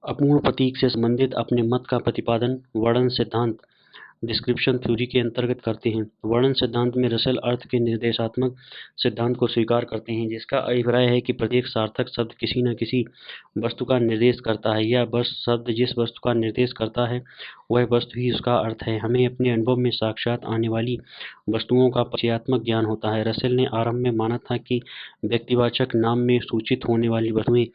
अपूर्ण प्रतीक से संबंधित अपने मत का प्रतिपादन वर्णन सिद्धांत डिस्क्रिप्शन थ्योरी के अंतर्गत करते हैं। वर्णन सिद्धांत में रसेल अर्थ के निर्देशात्मक सिद्धांत को स्वीकार करते हैं, जिसका अभिप्राय है कि प्रत्येक सार्थक शब्द किसी न किसी वस्तु का निर्देश करता है, या बस शब्द जिस वस्तु का निर्देश करता है वह वस्तु ही उसका अर्थ है। हमें अपने अनुभव में साक्षात आने वाली वस्तुओं का परिचयात्मक ज्ञान होता है। रसेल ने आरंभ में माना था कि व्यक्तिवाचक नाम में सूचित होने वाली वस्तुएं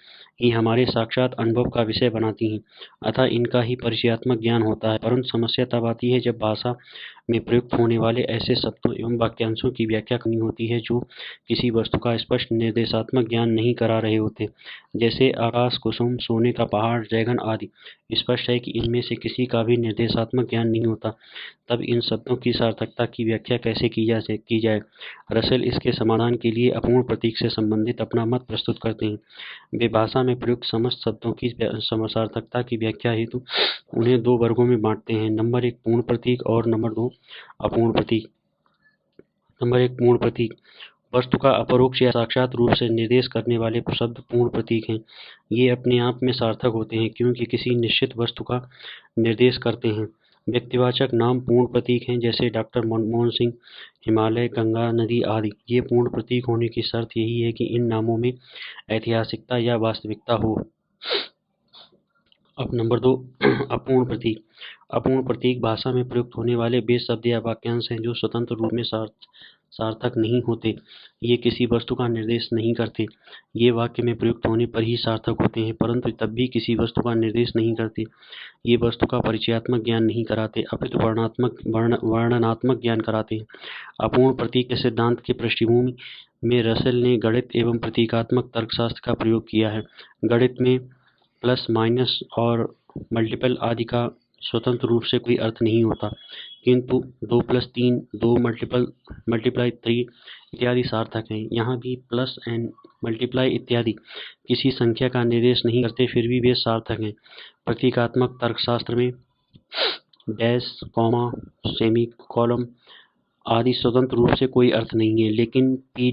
ही हमारे साक्षात अनुभव का विषय बनाती हैं, अतः इनका ही परिचयात्मक ज्ञान होता है। परंतु समस्या तब आती है जब भाषा में प्रयुक्त होने वाले ऐसे शब्दों एवं वाक्यांशों की व्याख्या करनी होती है जो किसी वस्तु का स्पष्ट निर्देशात्मक ज्ञान नहीं करा रहे होते, जैसे आकाश, कुसुम, सोने का पहाड़, ड्रैगन आदि। स्पष्ट है कि इनमें से किसी का भी निर्देशात्मक ज्ञान नहीं होता, तब इन शब्दों की सार्थकता की व्याख्या कैसे की जाए। रसेल इसके समाधान के लिए अपूर्ण प्रतीक से संबंधित अपना मत प्रस्तुत करते हैं। वे भाषा में प्रयुक्त समस्त शब्दों की सार्थकता की व्याख्या हेतु उन्हें दो वर्गों में बांटते हैं। नंबर 1 पूर्ण प्रतीक और नंबर 2 अपूर्ण प्रतीक। नंबर 1 पूर्ण प्रतीक। वस्तु का अपरोक्ष या साक्षात रूप से निर्देश करने वाले शब्द पूर्ण प्रतीक हैं। ये अपने आप में सार्थक होते हैं क्योंकि किसी निश्चित वस्तु का निर्देश करते हैं। व्यक्तिवाचक नाम पूर्ण प्रतीक हैं, जैसे डॉक्टर मनमोहन सिंह, हिमालय, गंगा नदी आदि। ये पूर्ण प्रतीक होने की शर्त यही है कि इन नामों में ऐतिहासिकता या वास्तविकता हो। अब नंबर 2 अपूर्ण प्रतीक। अपूर्ण प्रतीक भाषा में प्रयुक्त होने वाले वे शब्द या वाक्यांश हैं जो स्वतंत्र रूप में सार्थक नहीं होते। ये किसी वस्तु का निर्देश नहीं करते। ये वाक्य में प्रयुक्त होने पर ही सार्थक होते हैं, परंतु तब भी किसी वस्तु का निर्देश नहीं करते। ये वस्तु का परिचयात्मक ज्ञान नहीं कराते, अपितु वर्णनात्मक ज्ञान कराते हैं। अपूर्ण प्रतीक के सिद्धांत के पृष्ठभूमि में रसेल ने गणित एवं प्रतीकात्मक तर्कशास्त्र का प्रयोग किया है। गणित में प्लस, माइनस और मल्टीपल आदि का स्वतंत्र रूप से कोई अर्थ नहीं होता, किंतु 2 + 3, 2 मल्टीप्लाई 3 इत्यादि सार्थक हैं। यहाँ भी प्लस एंड मल्टीप्लाई इत्यादि किसी संख्या का निर्देश नहीं करते, फिर भी वे सार्थक हैं। प्रतीकात्मक तर्कशास्त्र में डैश, कॉमा, सेमी कॉलम आदि स्वतंत्र रूप से कोई अर्थ नहीं है, लेकिन P',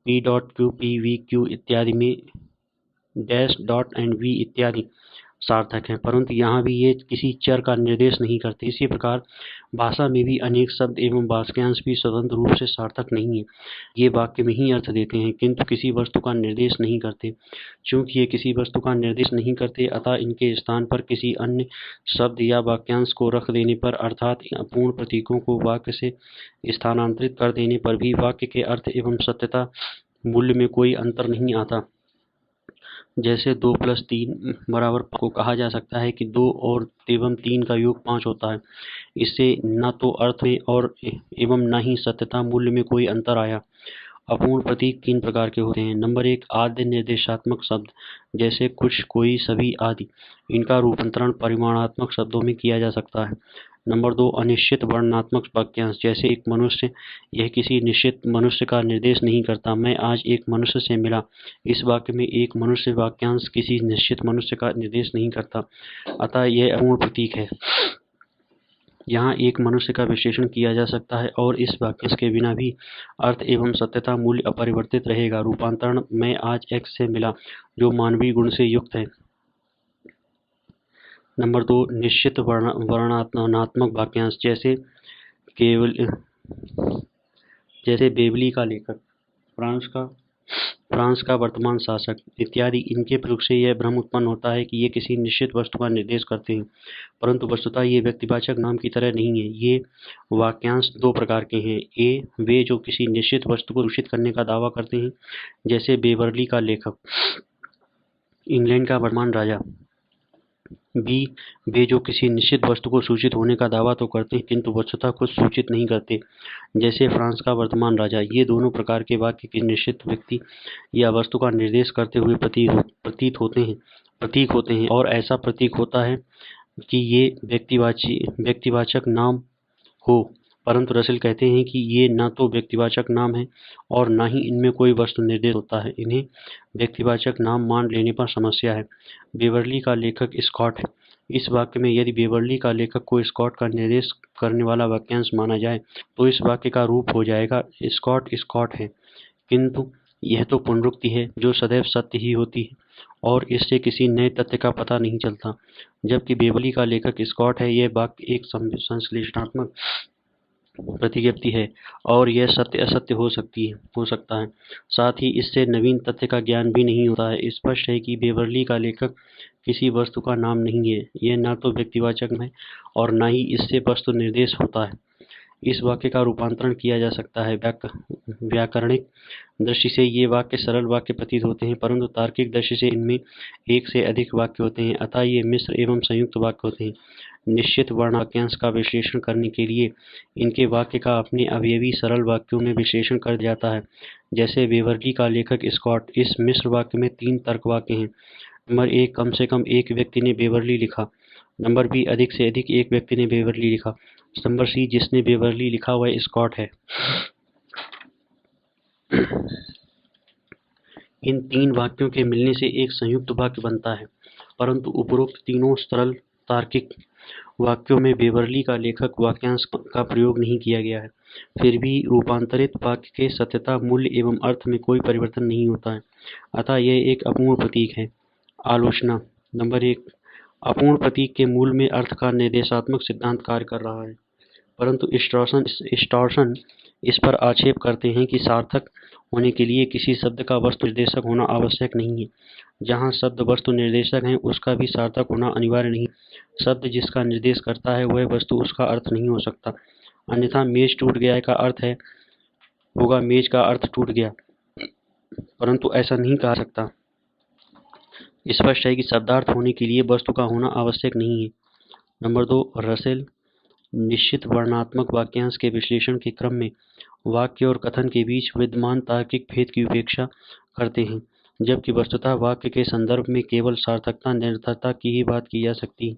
P.Q, P.V.Q इत्यादि में डैश, डॉट एंड वी इत्यादि सार्थक हैं, परंतु यहाँ भी ये किसी चर का निर्देश नहीं करते। इसी प्रकार भाषा में भी अनेक शब्द एवं वाक्यांश भी स्वतंत्र रूप से सार्थक नहीं है। ये वाक्य में ही अर्थ देते हैं, किंतु किसी वस्तु का निर्देश नहीं करते। चूंकि ये किसी वस्तु का निर्देश नहीं करते, अतः इनके स्थान पर किसी अन्य शब्द या वाक्यांश को रख देने पर, अर्थात अपूर्ण प्रतीकों को वाक्य से स्थानांतरित कर देने पर भी वाक्य के अर्थ एवं सत्यता मूल्य में कोई अंतर नहीं आता। जैसे 2 + 3 = को कहा जा सकता है कि 2 और एवं 3 का योग 5 होता है। इससे न तो अर्थ में और एवं न ही सत्यता मूल्य में कोई अंतर आया। अपूर्ण प्रतीक 3 प्रकार के होते हैं। नंबर 1 आद्य निर्देशात्मक शब्द, जैसे कुछ, कोई, सभी आदि। इनका रूपांतरण परिमाणात्मक शब्दों में किया जा सकता है। नंबर 2 अनिश्चित वर्णनात्मक वाक्यांश, जैसे एक मनुष्य। यह किसी निश्चित मनुष्य का निर्देश नहीं करता। मैं आज एक मनुष्य से मिला। इस वाक्य में एक मनुष्य वाक्यांश किसी निश्चित मनुष्य का निर्देश नहीं करता, अतः यह अपूर्ण प्रतीक है। यहाँ एक मनुष्य का विश्लेषण किया जा सकता है और इस वाक्यांश के बिना भी अर्थ एवं सत्यता मूल्य अपरिवर्तित रहेगा। रूपांतरण मैं आज एक्स से मिला, जो मानवीय गुण से युक्त है। नंबर 2 निश्चित वर्णनात्मक वाक्यांश, जैसे बेबली का लेखक, फ्रांस का वर्तमान शासक इत्यादि। इनके प्रयोग से यह भ्रम उत्पन्न होता है कि ये किसी निश्चित वस्तु का निर्देश करते हैं, परंतु वस्तुतः ये व्यक्तिवाचक नाम की तरह नहीं है। ये वाक्यांश 2 प्रकार के हैं। ए वे जो किसी निश्चित वस्तु को दूषित करने का दावा करते हैं, जैसे बेवर्ली का लेखक, इंग्लैंड का वर्तमान राजा। बी वे जो किसी निश्चित वस्तु को सूचित होने का दावा तो करते हैं, किंतु वस्तुतः कुछ सूचित नहीं करते, जैसे फ्रांस का वर्तमान राजा। ये दोनों प्रकार के वाक्य किसी निश्चित व्यक्ति या वस्तु का निर्देश करते हुए प्रतीक होते हैं और ऐसा प्रतीक होता है कि ये व्यक्तिवाचक नाम हो। परंतु रसेल कहते हैं कि ये न तो व्यक्तिवाचक नाम है और न ही इनमें कोई वस्तु निर्देश होता है। इन्हें व्यक्तिवाचक नाम मान लेने पर समस्या है। बेवर्ली का लेखक स्कॉट है। इस वाक्य में यदि बेवर्ली का लेखक को स्कॉट का निर्देश करने वाला वाक्यांश माना जाए, तो इस वाक्य का रूप हो जाएगा स्कॉट है, किंतु यह तो पुनरुक्ति है जो सदैव सत्य ही होती है और इससे किसी नए तथ्य का पता नहीं चलता। जबकि बेवली का लेखक स्कॉट है, यह वाक्य एक संश्लेषणात्मक प्रतिज्ञप्ति है और यह सत्य असत्य हो सकता है। साथ ही इससे नवीन तथ्य का ज्ञान भी नहीं होता है। स्पष्ट है कि बेवरली का लेखक किसी वस्तु का नाम नहीं है। यह ना तो व्यक्तिवाचक है और ना ही इससे वस्तु निर्देश होता है। इस वाक्य का रूपांतरण किया जा सकता है। व्याकरणिक दृष्टि से ये वाक्य सरल वाक्य प्रतीत होते हैं, परंतु तार्किक दृष्टि से इनमें एक से अधिक वाक्य होते हैं, अतः ये मिश्र एवं संयुक्त वाक्य होते हैं। निश्चित वर्ण वाक्यांश का विश्लेषण करने के लिए इनके वाक्य का अपने अवयवी सरल वाक्यों में विश्लेषण कर जाता है। जैसे बेवरली का लेखक स्कॉट। इस मिश्र वाक्य में 3 तर्क वाक्य हैं। नंबर 1, कम से कम एक व्यक्ति ने बेवरली लिखा। नंबर बी, अधिक से अधिक एक व्यक्ति ने बेवरली लिखा। नंबर सी, जिसने बेवरली लिखा वह स्कॉट है। इन 3 वाक्यों के मिलने से एक संयुक्त वाक्य बनता है, परंतु उपरोक्त तीनों सरल तार्किक वाक्यों में बेवरली का लेखक वाक्यांश का प्रयोग नहीं किया गया है। फिर भी रूपांतरित वाक्य के सत्यता, मूल्य एवं अर्थ में कोई परिवर्तन नहीं होता है, अतः यह एक अपूर्ण प्रतीक है। आलोचना। नंबर 1, अपूर्ण प्रतीक के मूल में अर्थ का निर्देशात्मक सिद्धांत कार्य कर रहा है, परंतु स्टॉर्सन इस पर आक्षेप करते हैं कि सार्थक होने के लिए किसी शब्द का वस्तु निर्देशक होना आवश्यक नहीं है। जहाँ शब्द वस्तु निर्देशक है, उसका भी सार्थक होना अनिवार्य नहीं। शब्द जिसका निर्देश करता है वह वस्तु उसका अर्थ नहीं हो सकता। अन्यथा मेज टूट गया का अर्थ होगा मेज का अर्थ टूट गया, परंतु ऐसा नहीं कहा सकता। स्पष्ट है कि शब्दार्थ होने के लिए वस्तु का होना आवश्यक नहीं है। नंबर 2, रसेल निश्चित वर्णात्मक वाक्यांश के विश्लेषण के क्रम में वाक्य और कथन के बीच विद्यमान तार्किक भेद की उपेक्षा करते हैं, जबकि वस्तुतः वाक्य के संदर्भ में केवल सार्थकता निरर्थकता की ही बात की जा सकती है,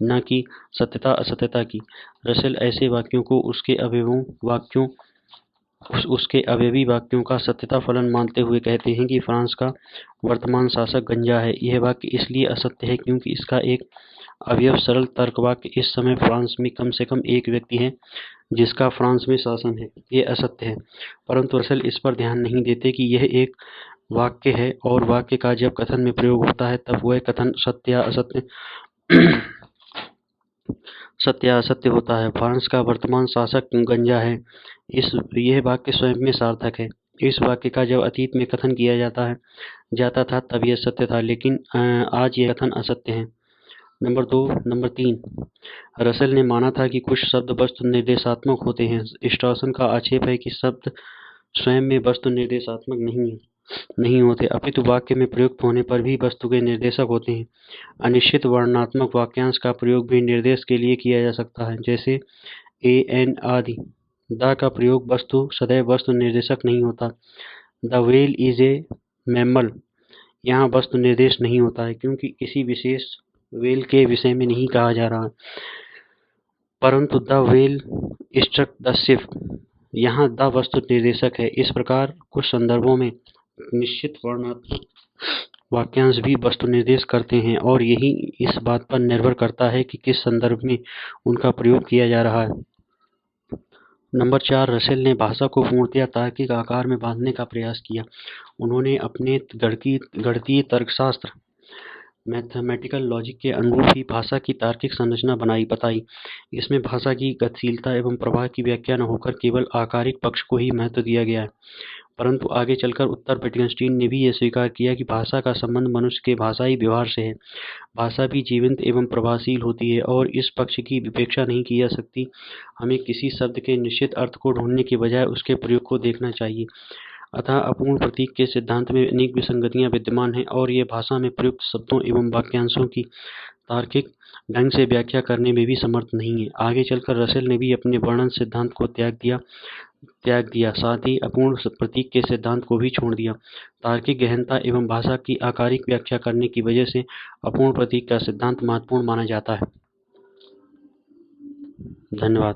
न कि सत्यता असत्यता की। रसेल ऐसे वाक्यों को उसके अवयवी वाक्यों का सत्यता फलन मानते हुए कहते हैं कि फ्रांस का वर्तमान शासक गंजा है। यह वाक्य इसलिए असत्य है क्योंकि इसका एक अवयव सरल तर्क वाक्य इस समय फ्रांस में कम से कम एक व्यक्ति है जिसका फ्रांस में शासन है। ये असत्य है, परंतु रसेल इस पर ध्यान नहीं देते कि यह एक वाक्य है और वाक्य का जब कथन में प्रयोग होता है तब वह कथन सत्य या असत्य होता है। फ्रांस का वर्तमान शासक गंजा है, यह वाक्य स्वयं में सार्थक है। इस वाक्य का जब अतीत में कथन किया जाता था तब यह सत्य था, लेकिन आज यह कथन असत्य है। नंबर 3, रसेल ने माना था कि कुछ शब्द वस्तु निर्देशात्मक होते हैं। स्टॉर्सन का आक्षेप है कि शब्द स्वयं में वस्तु निर्देशात्मक नहीं होते, अपितु वाक्य में प्रयुक्त होने पर भी वस्तु के निर्देशक होते हैं। अनिश्चित वर्णनात्मक वाक्यांश का प्रयोग भी निर्देश के लिए किया जा सकता है, जैसे ए, एन आदि। द का प्रयोग वस्तु सदैव वस्तु निर्देशक नहीं होता। The whale is a mammal, यहाँ वस्तु निर्देश नहीं होता है क्योंकि किसी विशेष व्हेल के विषय में नहीं कहा जा रहा, परंतु the whale struck the ship, यहाँ द वस्तु निर्देशक है। इस प्रकार कुछ संदर्भों में निश्चित वर्णात्मक वाक्यांश भी वस्तु निर्देश करते हैं और यही इस बात पर निर्भर करता है कि किस संदर्भ में उनका प्रयोग किया जा रहा है। नंबर 4, रसेल ने भाषा को पूर्णतया तार्किक आकार में बांधने का प्रयास किया। उन्होंने अपने गणितीय तर्कशास्त्र मैथमेटिकल लॉजिक के अनुरूप ही भाषा की तार्किक संरचना बताई। इसमें भाषा की गतिशीलता एवं प्रवाह की व्याख्या न होकर केवल आकारिक पक्ष को ही महत्व दिया गया है, परंतु आगे चलकर उत्तर विटगेन्स्टाइन ने भी यह स्वीकार किया कि भाषा का संबंध मनुष्य के भाषाई व्यवहार से है। भाषा भी जीवंत एवं प्रभावशील होती है और इस पक्ष की उपेक्षा नहीं की जा सकती। हमें किसी शब्द के निश्चित अर्थ को ढूंढने के बजाय उसके प्रयोग को देखना चाहिए। अतः अपूर्ण प्रतीक के सिद्धांत में अनेक विसंगतियां विद्यमान हैं और ये भाषा में प्रयुक्त शब्दों एवं वाक्यांशों की तार्किक ढंग से व्याख्या करने में भी समर्थ नहीं है। आगे चलकर रसेल ने भी अपने वर्णन सिद्धांत को त्याग दिया, साथ ही अपूर्ण प्रतीक के सिद्धांत को भी छोड़ दिया। तार्किक गहनता एवं भाषा की आकारिक व्याख्या करने की वजह से अपूर्ण प्रतीक का सिद्धांत महत्वपूर्ण माना जाता है। धन्यवाद।